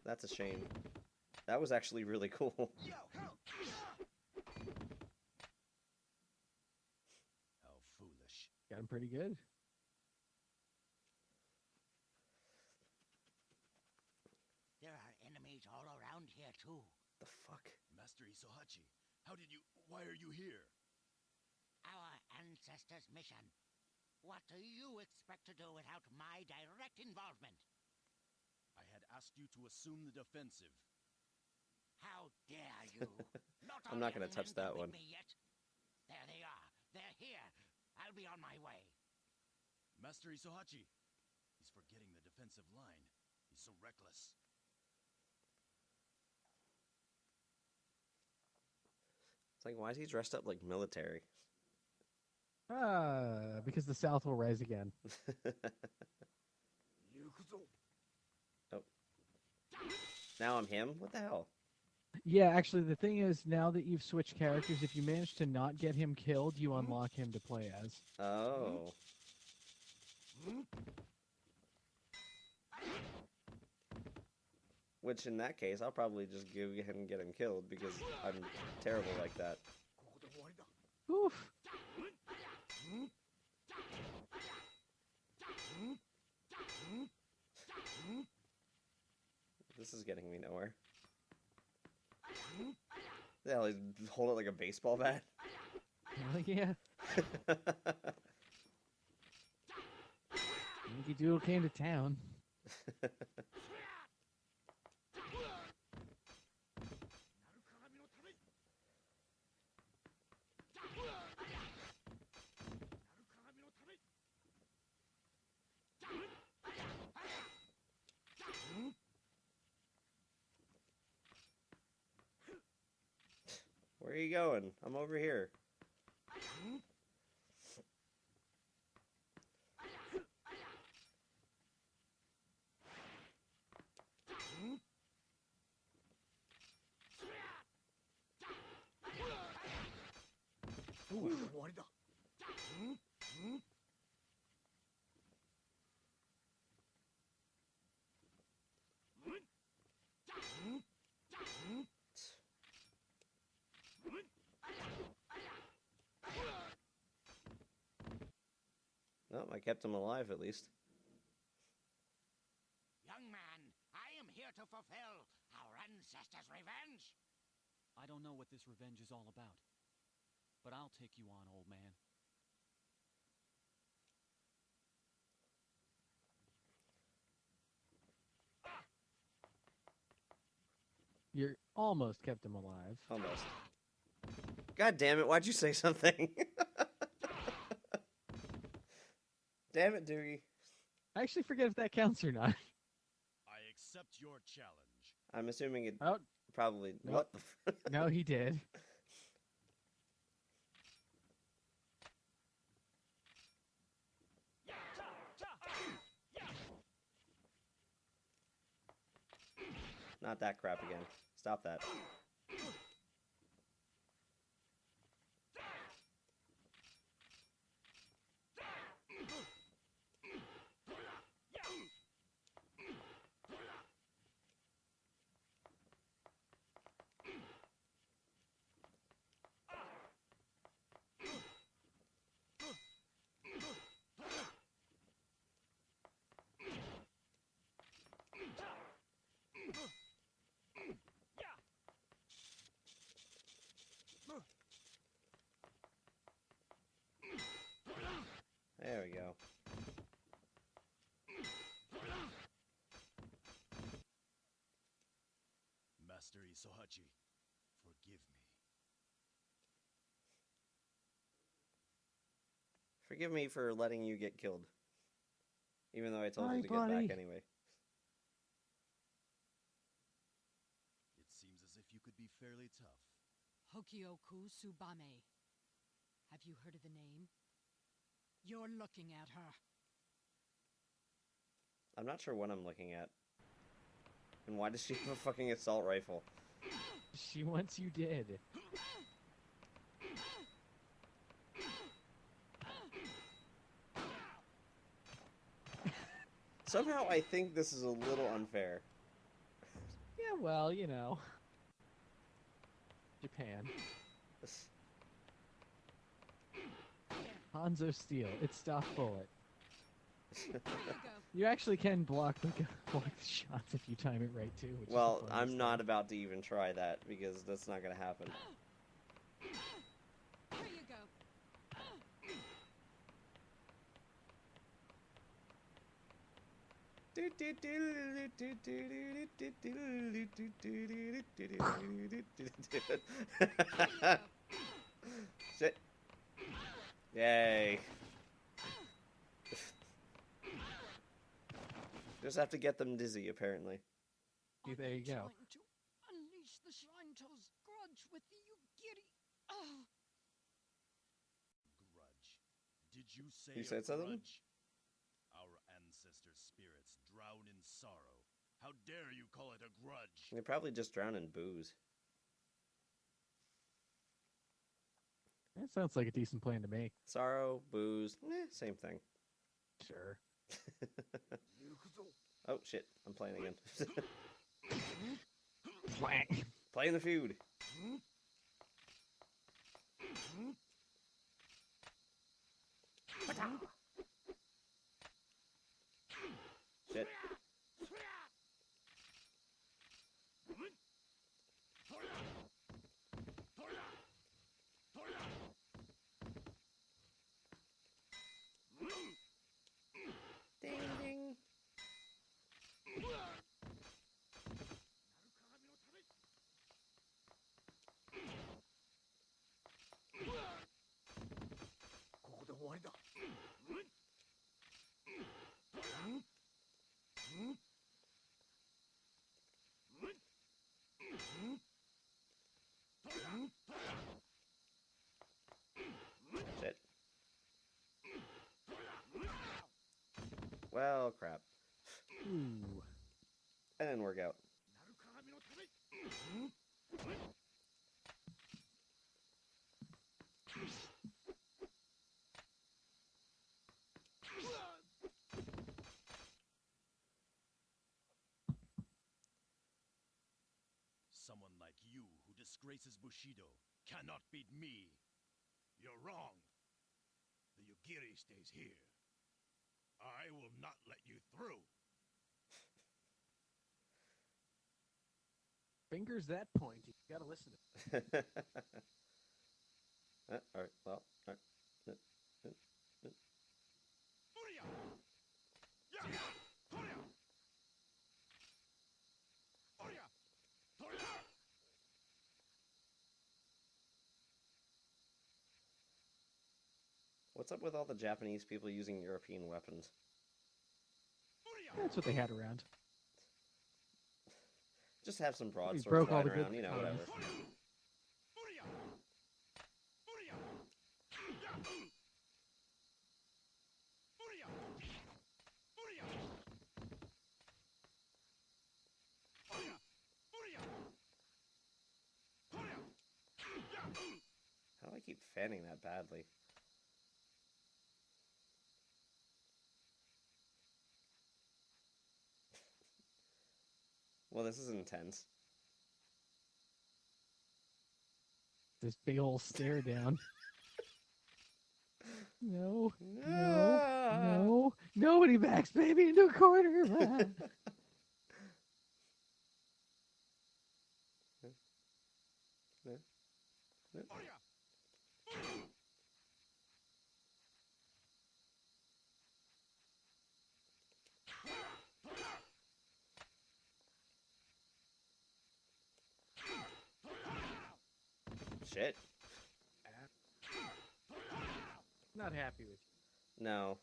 A: That's a shame. That was actually really cool.
D: How foolish.
B: Got him pretty good.
F: There are enemies all around here, too.
A: The fuck?
D: Master Isohachi, why are you here?
F: Our ancestors' mission. What do you expect to do without my direct involvement?
D: I had asked you to assume the defensive.
F: How dare you?
A: I'm not gonna touch that one.
F: Me yet. There they are. They're here. I'll be on my way.
D: Master Isohachi, he's forgetting the defensive line. He's so reckless.
A: It's like, why is he dressed up like military?
B: Because the South will rise again.
A: Oh. Now I'm him? What the hell?
B: Yeah, actually, the thing is, now that you've switched characters, if you manage to not get him killed, you unlock him to play as.
A: Oh. Which, in that case, I'll probably just go ahead and get him killed because I'm terrible like that.
B: Oof.
A: This is getting me nowhere. The hell, he's holding it like a baseball bat?
B: Yeah. Yankee Doodle came to town.
A: Where are you going? I'm over here. Nope, I kept him alive at least.
F: Young man, I am here to fulfill our ancestors' revenge.
G: I don't know what this revenge is all about, but I'll take you on, old man.
B: You almost kept him alive.
A: Almost. God damn it, why'd you say something? Damn it, Dewgy.
B: I actually forget if that counts or not.
D: I accept your challenge.
A: I'm assuming it
B: Oh,
A: probably...
B: Nope.
A: What the
B: no, he did.
A: Not that crap again. Stop that.
D: Master Isohachi, forgive me.
A: Forgive me for letting you get killed. Even though I told
B: Hi,
A: you to
B: buddy.
A: get back anyway.
D: It seems as if you could be fairly tough.
H: Hokioku Subame. Have you heard of the name? You're looking at her.
A: I'm not sure what I'm looking at. And why does she have a fucking assault rifle?
B: She wants you dead.
A: Somehow I think this is a little unfair.
B: Yeah, well, you know. Japan. Hanzo Steel. It's stock bullet.
H: Here you go.
B: You actually can block the shots if you time it right too. Which
A: Well,
B: is the
A: I'm
B: funniest
A: not
B: thing.
A: about to even try that because that's not gonna happen.
H: Here you go.
A: Shit. Yay. Just have to get them dizzy, apparently.
B: See, there you go.
H: Trying to unleash the Shinto's grudge with the Yugiri. Oh,
D: Grudge. Did you say
A: You
D: a
A: said something?
D: grudge? Our ancestors' spirits drown in sorrow. How dare you call it a grudge?
A: They probably just drown in booze.
B: That sounds like a decent plan to me.
A: Sorrow, booze, same thing.
B: Sure.
A: Oh shit, I'm playing again.
B: Blank.
A: Playing the feud. Shit. Ding ding. Shit. Well, crap.
B: Ooh.
A: That didn't work out.
D: Someone like you who disgraces Bushido cannot beat me. You're wrong. The Yugiri stays here. I will not let you through.
B: Fingers that pointy. You gotta listen to it.
A: Alright, well, alright. What's up with all the Japanese people using European weapons?
B: That's what they had around.
A: Just have some broadswords
B: broke all
A: lying
B: the good
A: around, you know,
B: katanas.
A: whatever. How do I keep fanning that badly? Well, this is intense.
B: This big old stare down. No, no,
A: Ah!
B: no. Nobody backs baby into a corner.
A: shit.
B: Not happy with you.
A: No.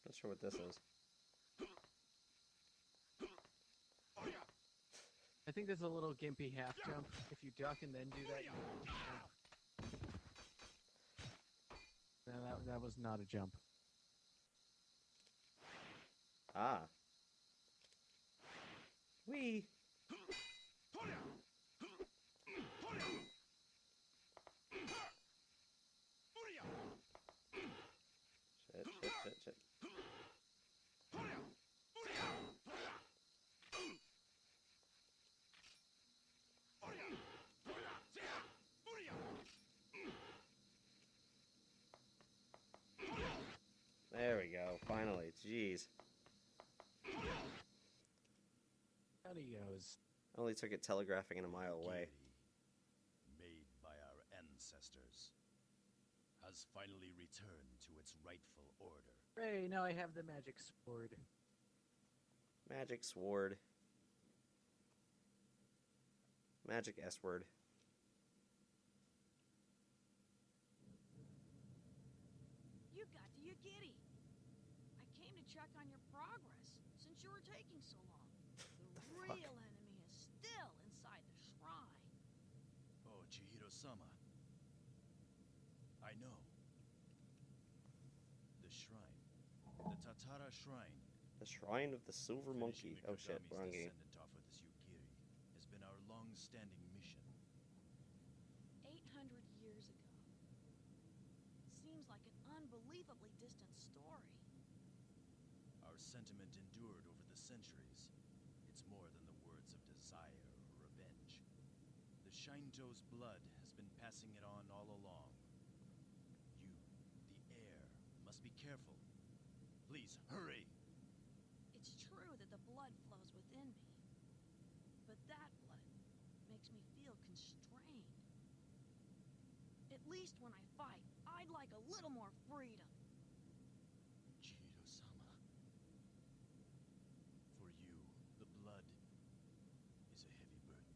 A: Not sure what this is.
B: I think there's a little gimpy half jump. If you duck and then do that, you no, that was not a jump.
A: Ah. Wee. Shit. There we go, finally. Jeez.
B: Down he goes.
A: Only took it telegraphing it a mile away.
D: Made by our ancestors, has finally returned to its rightful order.
B: Hooray, now I have the magic sword.
A: Magic sword. Magic S-word.
I: You got to Yagiri. I came to check on your progress, since you were taking so long. The real enemy is still inside the shrine.
D: Oh, Chihiro-sama. I know. The shrine. The Tatara Shrine.
A: The Shrine of the Silver Monkey.
D: Finishing the
A: Oh shit,
D: Kagami's
A: wrong game.
D: descendant off of this Yugiri has been our long-standing mission.
I: 800 years ago. Seems like an unbelievably distant story.
D: Our sentiment endured over the centuries. It's more than the words of desire or revenge. The Shinto's blood has been passing it on all along. You, the heir, must be careful. Please, hurry!
I: It's true that the blood flows within me. But that blood makes me feel constrained. At least when I fight, I'd like a little more freedom.
D: Chihiro-sama. For you, the blood is a heavy burden.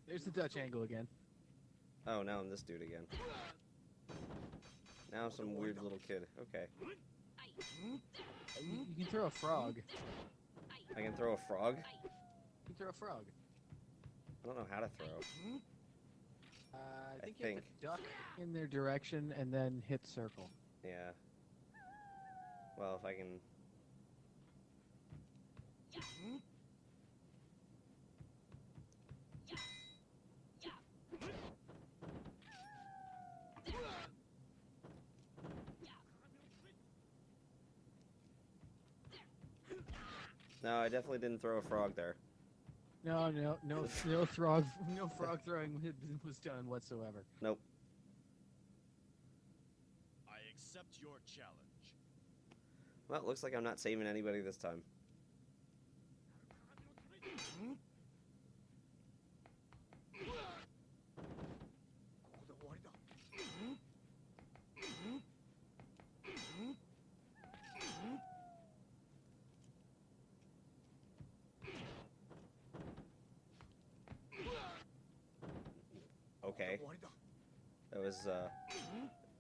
B: There's the Dutch angle again.
A: Oh, now I'm this dude again. Now I'm some weird little kid. Okay.
B: You can throw a frog.
A: I can throw a frog?
B: You can throw a frog.
A: I don't know how to throw.
B: I think you have to duck in their direction and then hit circle.
A: Yeah. Well, if I can... No, I definitely didn't throw a frog there.
B: No frog throwing was done whatsoever.
A: Nope.
D: I accept your challenge.
A: Well, it looks like I'm not saving anybody this time. Okay. That was,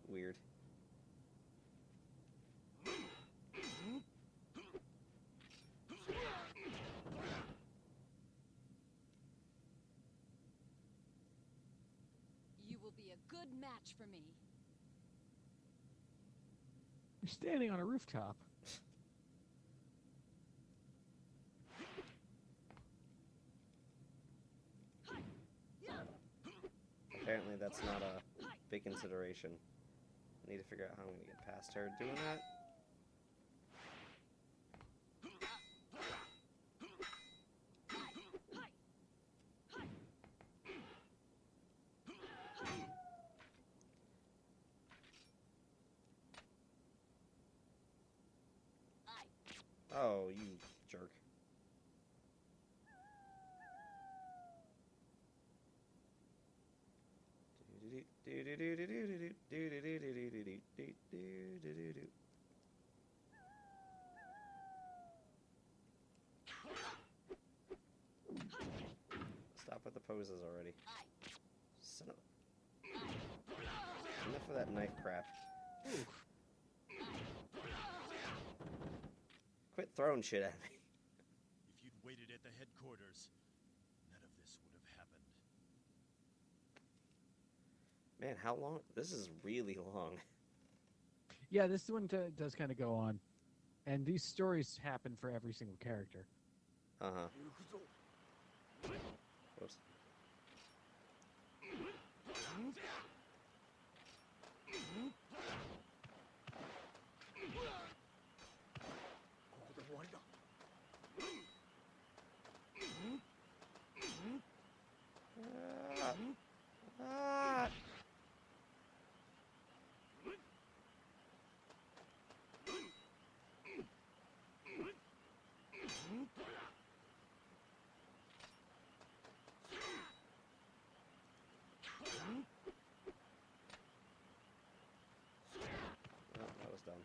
A: weird.
H: You will be a good match for me.
B: You're standing on a rooftop.
A: Apparently that's not a big consideration. I need to figure out how I'm going to get past her doing that. Stop with the poses already. Son of... Enough of that knife crap. Quit throwing shit at me.
D: If you'd waited at the headquarters, none of this would have happened.
A: Man, how long? This is really long.
B: Yeah, this one does kind of go on. And these stories happen for every single character.
A: Uh-huh. Whoops. Ah. Oh, that was dumb.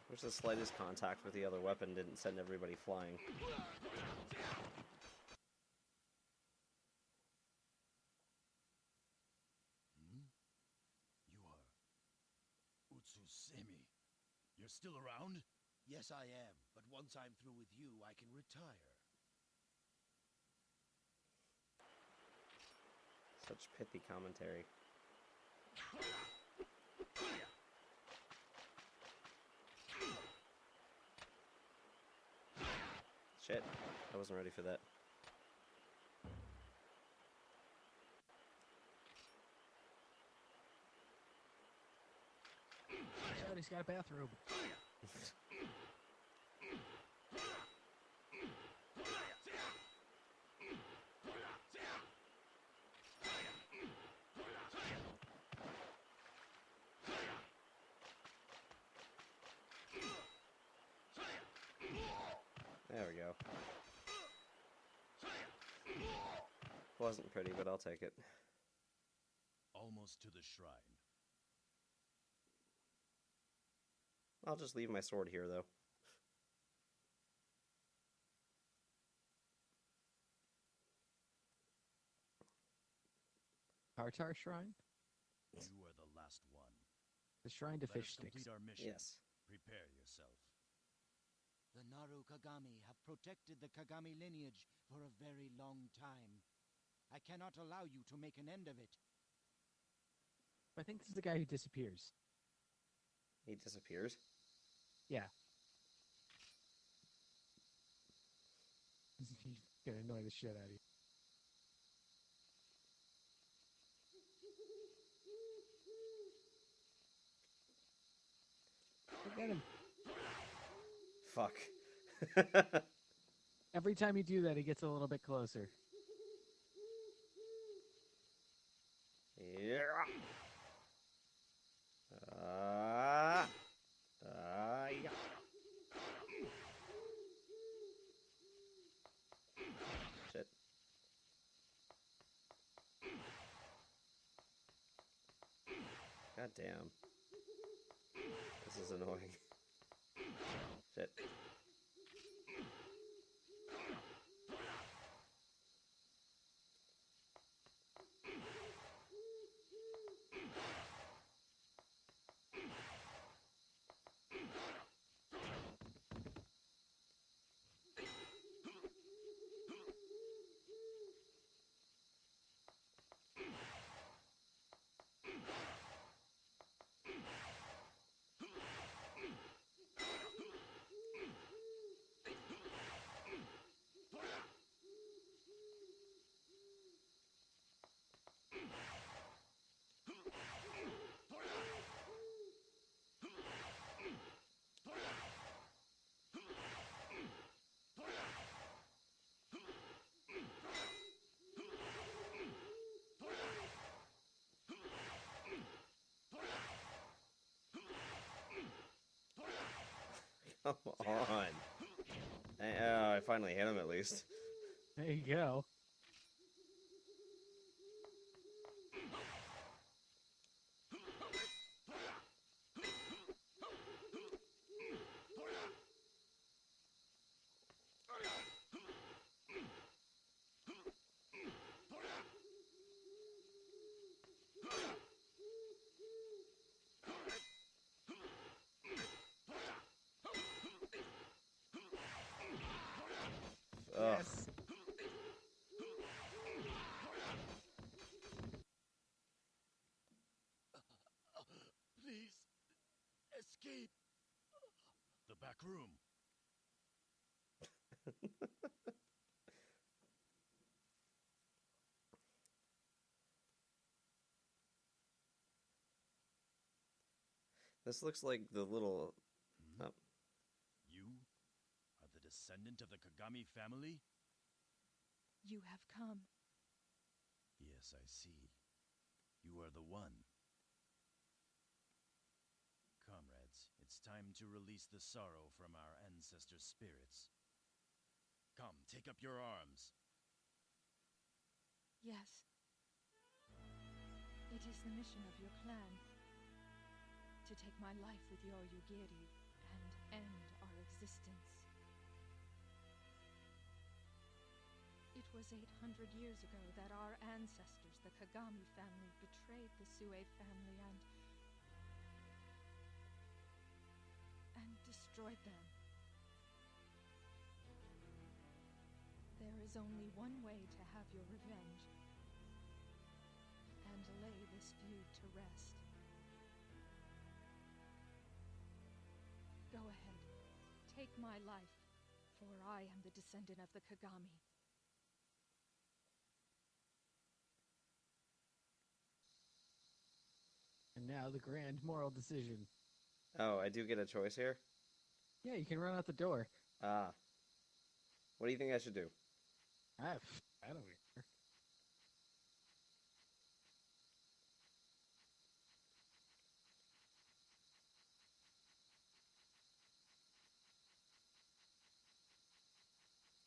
A: Wish the slightest contact with the other weapon didn't send everybody flying.
D: You are Utsusemi. You're still around?
C: Yes, I am. But once I'm through with you, I can retire.
A: Such pithy commentary. Shit, I wasn't ready for that.
B: Oh, he's got a bathrobe.
A: There we go. Wasn't pretty, but I'll take it.
D: Almost to the shrine.
A: I'll just leave my sword here, though.
B: Tartar Shrine?
D: You are the last one.
B: The Shrine to
D: Let
B: Fish
D: us
B: Sticks.
D: complete our mission.
A: Yes.
D: Prepare yourself.
F: The Naru Kagami have protected the Kagami lineage for a very long time. I cannot allow you to make an end of it.
B: I think this is the guy who disappears.
A: He disappears?
B: Yeah. He's gonna annoy the shit out of you. Look at him.
A: Fuck.
B: Every time you do that, he gets a little bit closer.
A: Yeah. Yeah. Shit. God damn. This is annoying. Shit. Come on. I finally hit him at least.
B: There you go.
A: Ugh.
B: Yes.
C: Please, escape.
D: The back room.
A: This looks like the little...
D: Hmm? You are the descendant of the Kagami family?
H: You have come.
D: Yes, I see. You are the one. Comrades, it's time to release the sorrow from our ancestors' spirits. Come, take up your arms.
H: Yes. It is the mission of your clan to take my life with your Yugiri and end our existence. It was 800 years ago that our ancestors, the Kagami family, betrayed the Sue family and destroyed them. There is only one way to have your revenge and lay this feud to rest. Go ahead, take my life, for I am the descendant of the Kagami.
B: And now the grand moral decision.
A: Oh, I do get a choice here?
B: Yeah, you can run out the door.
A: Ah. What do you think I should do?
B: I don't care.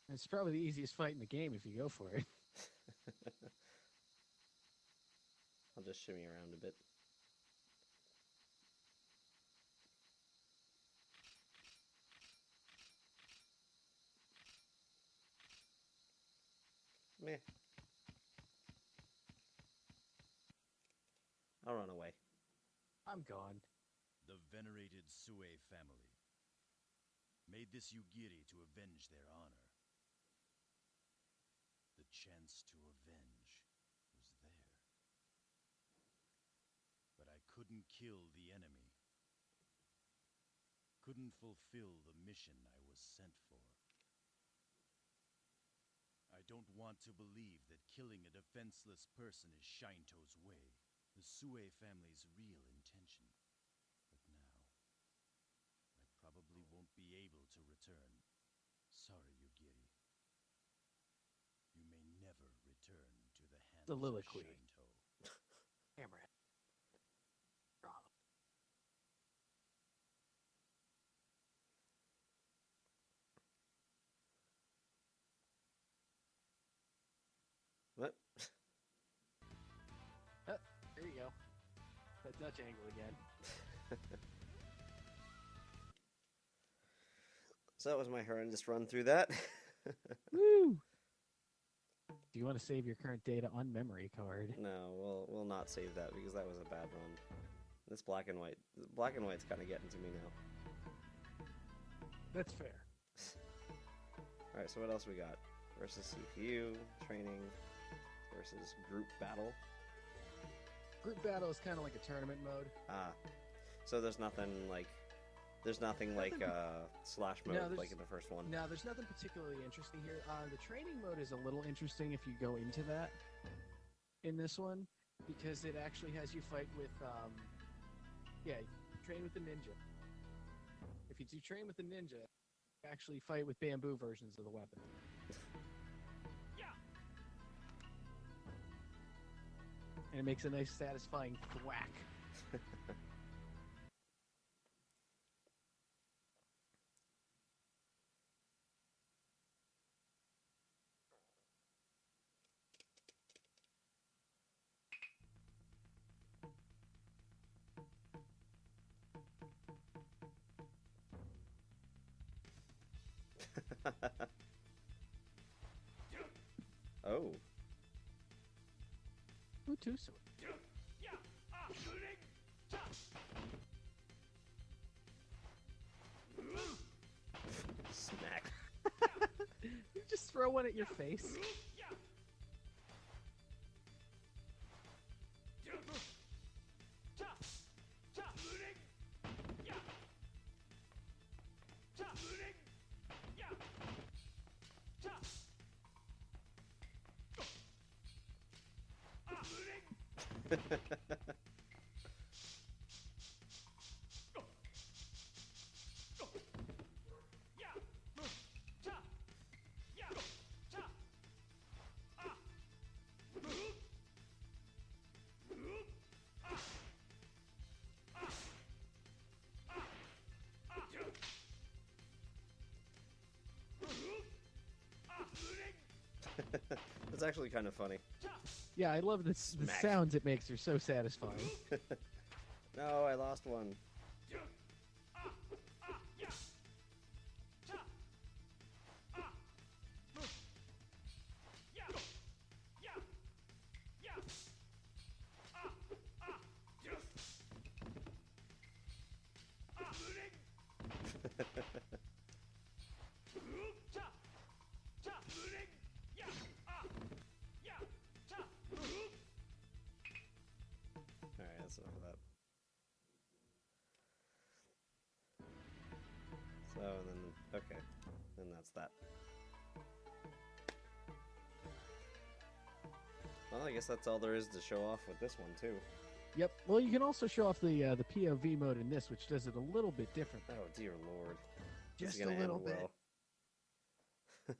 B: It's probably the easiest fight in the game if you go for it.
A: I'll just shimmy around a bit. Meh. I'll run away.
B: I'm gone.
D: The venerated Sue family made this Yugiri to avenge their honor. The chance to avenge was there. But I couldn't kill the enemy. Couldn't fulfill the mission I was sent for. I don't want to believe that killing a defenseless person is Shinto's way, the Sue family's real intention. But now, I probably won't be able to return. Sorry, Yugiri. You may never return to the hands of
B: Soliloquy.
D: Shinto.
B: Camera.
A: What?
B: Oh, there you go. That Dutch angle again.
A: So that was my horrendous run through that.
B: Woo! Do you want to save your current data on memory card?
A: No, we'll not save that because that was a bad run. This black and white's kind of getting to me now.
B: That's fair.
A: Alright, so what else we got? Versus CPU, training, versus group battle.
B: Group battle is kind of like a tournament mode.
A: Ah. So there's nothing like slash mode
B: No,
A: like in the first one.
B: No, there's nothing particularly interesting here. The training mode is a little interesting if you go into that in this one, because it actually has you fight with, train with the ninja. If you do train with the ninja, you actually fight with bamboo versions of the weapon. And it makes a nice, satisfying thwack.
A: Oh.
B: Ooh, two swords.
A: Smack.
B: You just throw one at your face.
A: That's actually kind of funny.
B: Yeah, I love this. The
A: Smack.
B: sounds it makes are so satisfying.
A: No, I lost one. Alright, that's enough of that. So, then, okay. Then that's that. Well, I guess that's all there is to show off with this one, too.
B: Yep. Well, you can also show off the POV mode in this, which does it a little bit different.
A: Oh, dear lord. This is
B: Just a
A: gonna
B: little
A: end
B: bit.
A: well.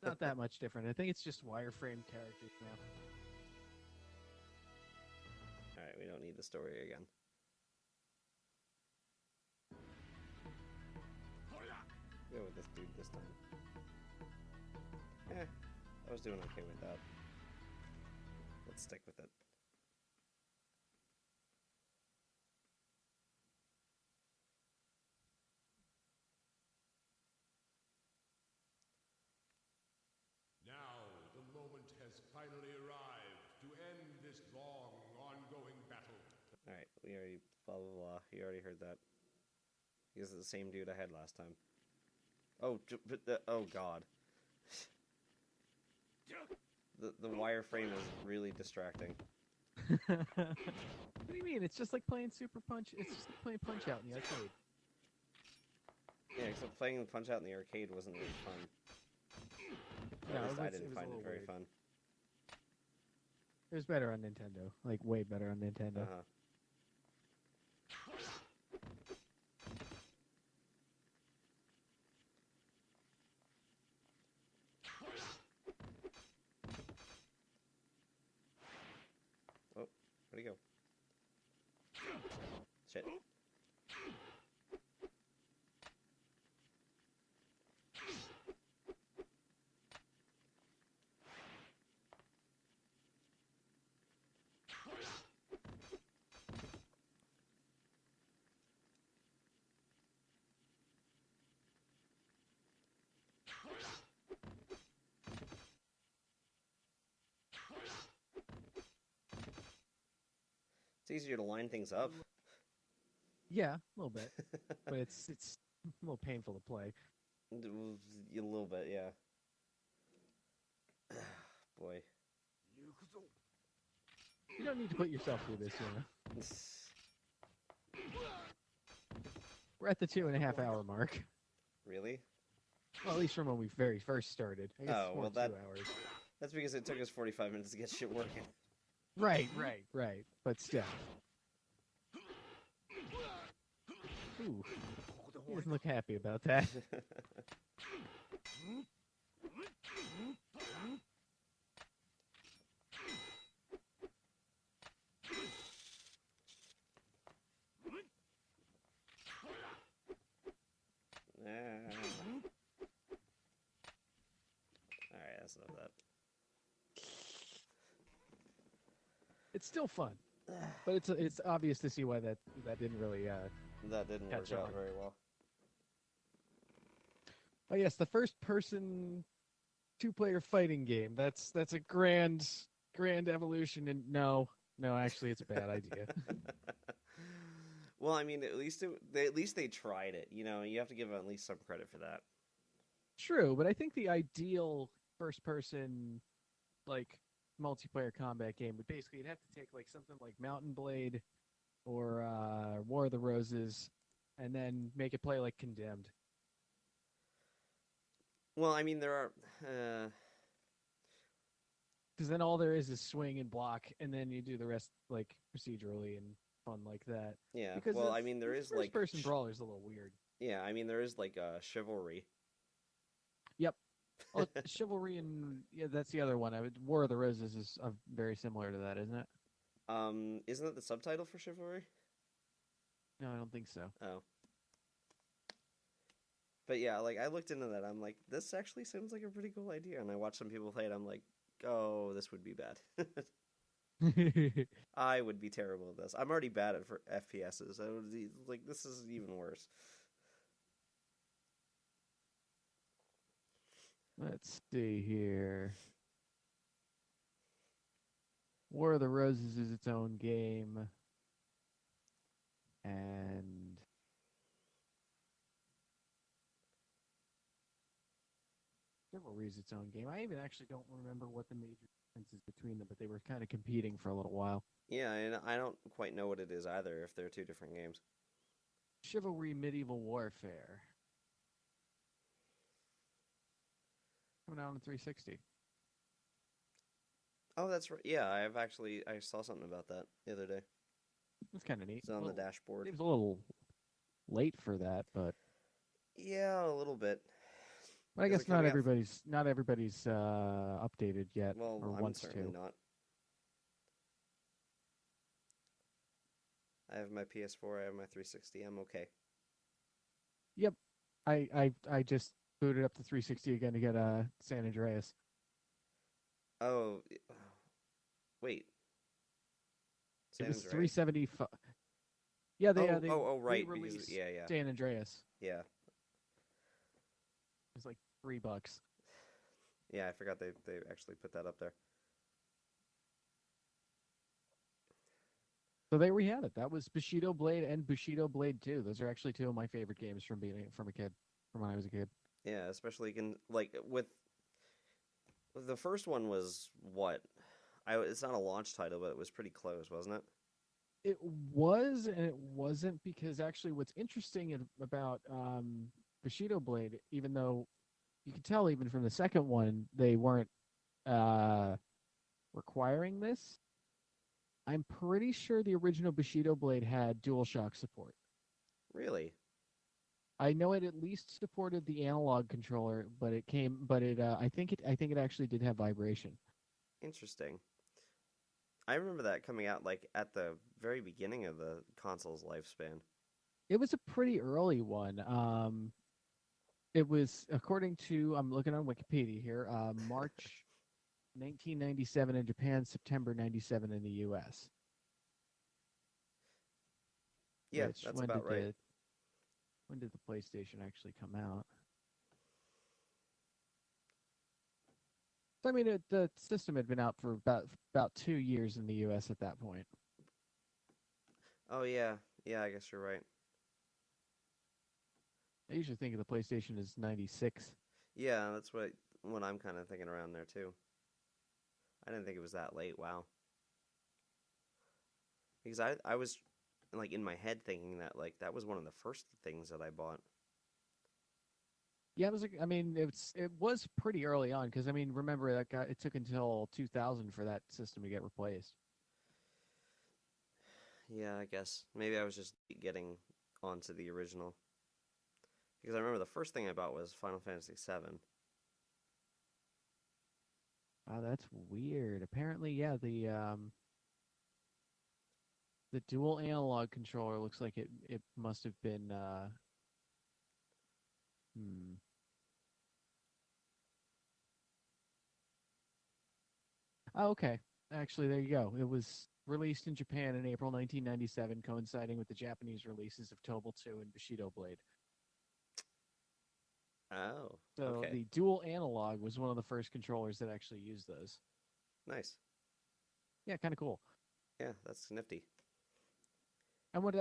B: Not that much different. I think it's just wireframe characters now.
A: Alright, we don't need the story again. Go with this dude this time. I was doing okay with that. Let's stick with it.
C: Now the moment has finally arrived to end this long, ongoing battle.
A: Alright, we already blah blah blah. You already heard that. He's the same dude I had last time. Oh, oh god. The wireframe is really distracting.
B: What do you mean? It's just like playing Super Punch. It's just like playing Punch Out in the arcade.
A: Yeah, except playing the Punch Out in the arcade wasn't really fun.
B: No,
A: At least
B: it
A: I
B: was
A: didn't
B: a
A: find it
B: little
A: very
B: weird.
A: fun.
B: It was better on Nintendo. Like, way better on Nintendo.
A: Uh-huh. Oh, where'd he go? Shit. It's easier to line things up.
B: Yeah, a little bit. But it's a little painful to play.
A: A little bit, yeah. Boy.
B: You don't need to put yourself through this, you know. We're at the 2.5 hour mark.
A: Really?
B: Well, at least from when we very first started. I guess
A: Oh,
B: it's more
A: well,
B: 2 hours.
A: That's because it took us 45 minutes to get shit working.
B: Right. But still. Ooh. He doesn't look happy about that.
A: Alright, that's enough of that.
B: It's still fun. But it's obvious to see why that didn't really
A: That didn't work
B: Catch
A: out
B: on.
A: very well.
B: Oh yes, the first-person two-player fighting game. That's a grand evolution. And no, actually, it's a bad idea.
A: Well, I mean, at least they tried it. You have to give them at least some credit for that.
B: True, but I think the ideal first-person like multiplayer combat game would basically you'd have to take like something like Mountain Blade or War of the Roses, and then make it play like Condemned.
A: Well, I mean, there are.
B: Because then all there is swing and block, and then you do the rest like procedurally and fun like that.
A: Yeah.
B: Because
A: Well, I mean, there is like.
B: first-person brawler is a little weird.
A: Yeah, I mean, there is like chivalry.
B: Yep. Well, Chivalry and that's the other one. War of the Roses is very similar to that, isn't it?
A: Isn't that the subtitle for chivalry?
B: No, I don't think so.
A: Oh. But yeah, like I looked into that. I'm like, this actually seems like a pretty cool idea. And I watched some people play it. I'm like, oh, this would be bad. I would be terrible at this. I'm already bad at for FPSs. I would be, like, this is even worse.
B: Let's see here. War of the Roses is its own game. And Chivalry is its own game. I even actually don't remember what the major differences between them, but they were kind of competing for a little while.
A: Yeah, and I don't quite know what it is either, if they're two different games.
B: Chivalry Medieval Warfare. Coming out on 360.
A: Oh, that's right. Yeah, I saw something about that the other day.
B: That's kind of neat.
A: It's on the dashboard.
B: It was a little late for that, but
A: yeah, a little bit.
B: But I guess not everybody's updated yet.
A: Well,
B: or
A: I'm
B: wants
A: certainly
B: to.
A: not. I have my PS4. I have my 360. I'm okay.
B: Yep, I just booted up the 360 again to get San Andreas.
A: Oh, wait.
B: It was 375. Yeah, they
A: right.
B: Re-released
A: Yeah.
B: San Andreas.
A: Yeah.
B: It was like $3.
A: Yeah, I forgot they actually put that up there.
B: So there we have it. That was Bushido Blade and Bushido Blade 2. Those are actually two of my favorite games from when I was a kid.
A: Yeah, especially with the first one was what? It's not a launch title, but it was pretty close, wasn't it?
B: It was, and it wasn't, because actually what's interesting about Bushido Blade, even though you can tell even from the second one, they weren't requiring this. I'm pretty sure the original Bushido Blade had DualShock support.
A: Really?
B: I know it at least supported the analog controller, but I think it actually did have vibration.
A: Interesting. I remember that coming out like at the very beginning of the console's lifespan.
B: It was a pretty early one. It was, according to, I'm looking on Wikipedia here, March 1997 in Japan, September 97 in the U.S.
A: Yeah, that's about right.
B: When did the PlayStation actually come out? So, I mean, the system had been out for about 2 years in the U.S. at that point.
A: Oh, yeah. Yeah, I guess you're right.
B: I usually think of the PlayStation as 96.
A: Yeah, that's what I'm kind of thinking around there, too. I didn't think it was that late. Wow. Because I was, like, in my head thinking that, like, that was one of the first things that I bought.
B: Yeah, it was pretty early on, because, I mean, remember, it took until 2000 for that system to get replaced.
A: Yeah, I guess. Maybe I was just getting onto the original. Because I remember the first thing I bought was Final Fantasy VII.
B: Oh, that's weird. Apparently, yeah, the dual analog controller looks like it must have been Oh, okay. Actually, there you go. It was released in Japan in April 1997, coinciding with the Japanese releases of Tobal 2 and Bushido Blade.
A: Oh,
B: So
A: okay.
B: the dual analog was one of the first controllers that actually used those.
A: Nice.
B: Yeah, kind of cool.
A: Yeah, that's nifty.
B: And all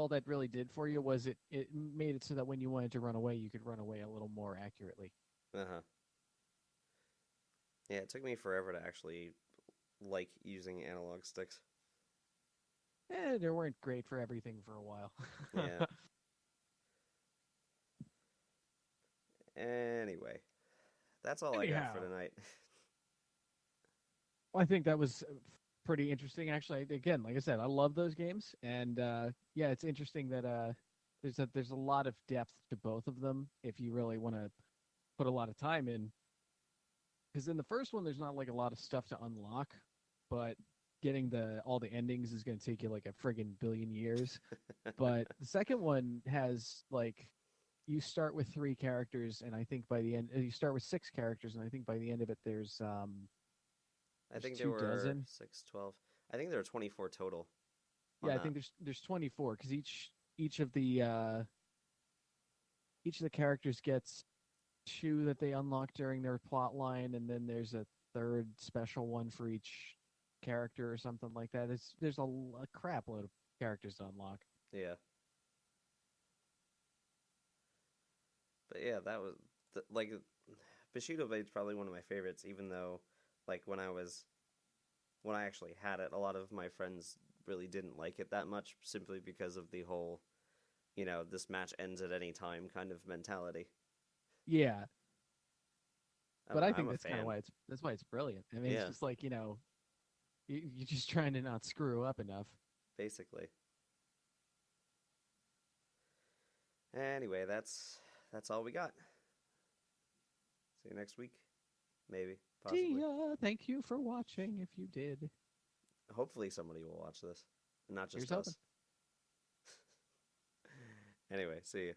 B: that really did for you was it made it so that when you wanted to run away, you could run away a little more accurately.
A: Uh-huh. Yeah, it took me forever to actually like using analog sticks.
B: They weren't great for everything for a while.
A: Yeah. Anyway, that's all I got for
B: Anyhow,
A: tonight.
B: I think that was pretty interesting. Actually, again, like I said, I love those games, and yeah, it's interesting that there's a lot of depth to both of them if you really want to put a lot of time in. Because in the first one, there's not like a lot of stuff to unlock, but getting all the endings is going to take you like a friggin' billion years. But the second one has like you start with 3 characters, and I think by the end you start with 6 characters, and I think by the end of it
A: I
B: there's
A: think there
B: two
A: were
B: dozen.
A: 6, 12. I think there were 24 total
B: Yeah,
A: on
B: I
A: that.
B: think there's 24 because each of the characters gets 2 that they unlock during their plot line, and then there's a third special one for each character or something like that. There's a crap load of characters to unlock.
A: Yeah. But yeah, that was like Bushido Blade's probably one of my favorites, even though like when I actually had it, a lot of my friends really didn't like it that much simply because of the whole, this match ends at any time kind of mentality.
B: Yeah, but I
A: I'm
B: think
A: a
B: that's kind of
A: fan.
B: that's why it's brilliant. I mean, it's
A: Yeah,
B: just like you're just trying to not screw up enough.
A: basically. Anyway, that's all we got. See you next week. Maybe,
B: See
A: possibly.
B: ya. Thank you for watching. If you did,
A: Hopefully somebody will watch this, not
B: here's
A: just
B: hoping.
A: us. Anyway, see you.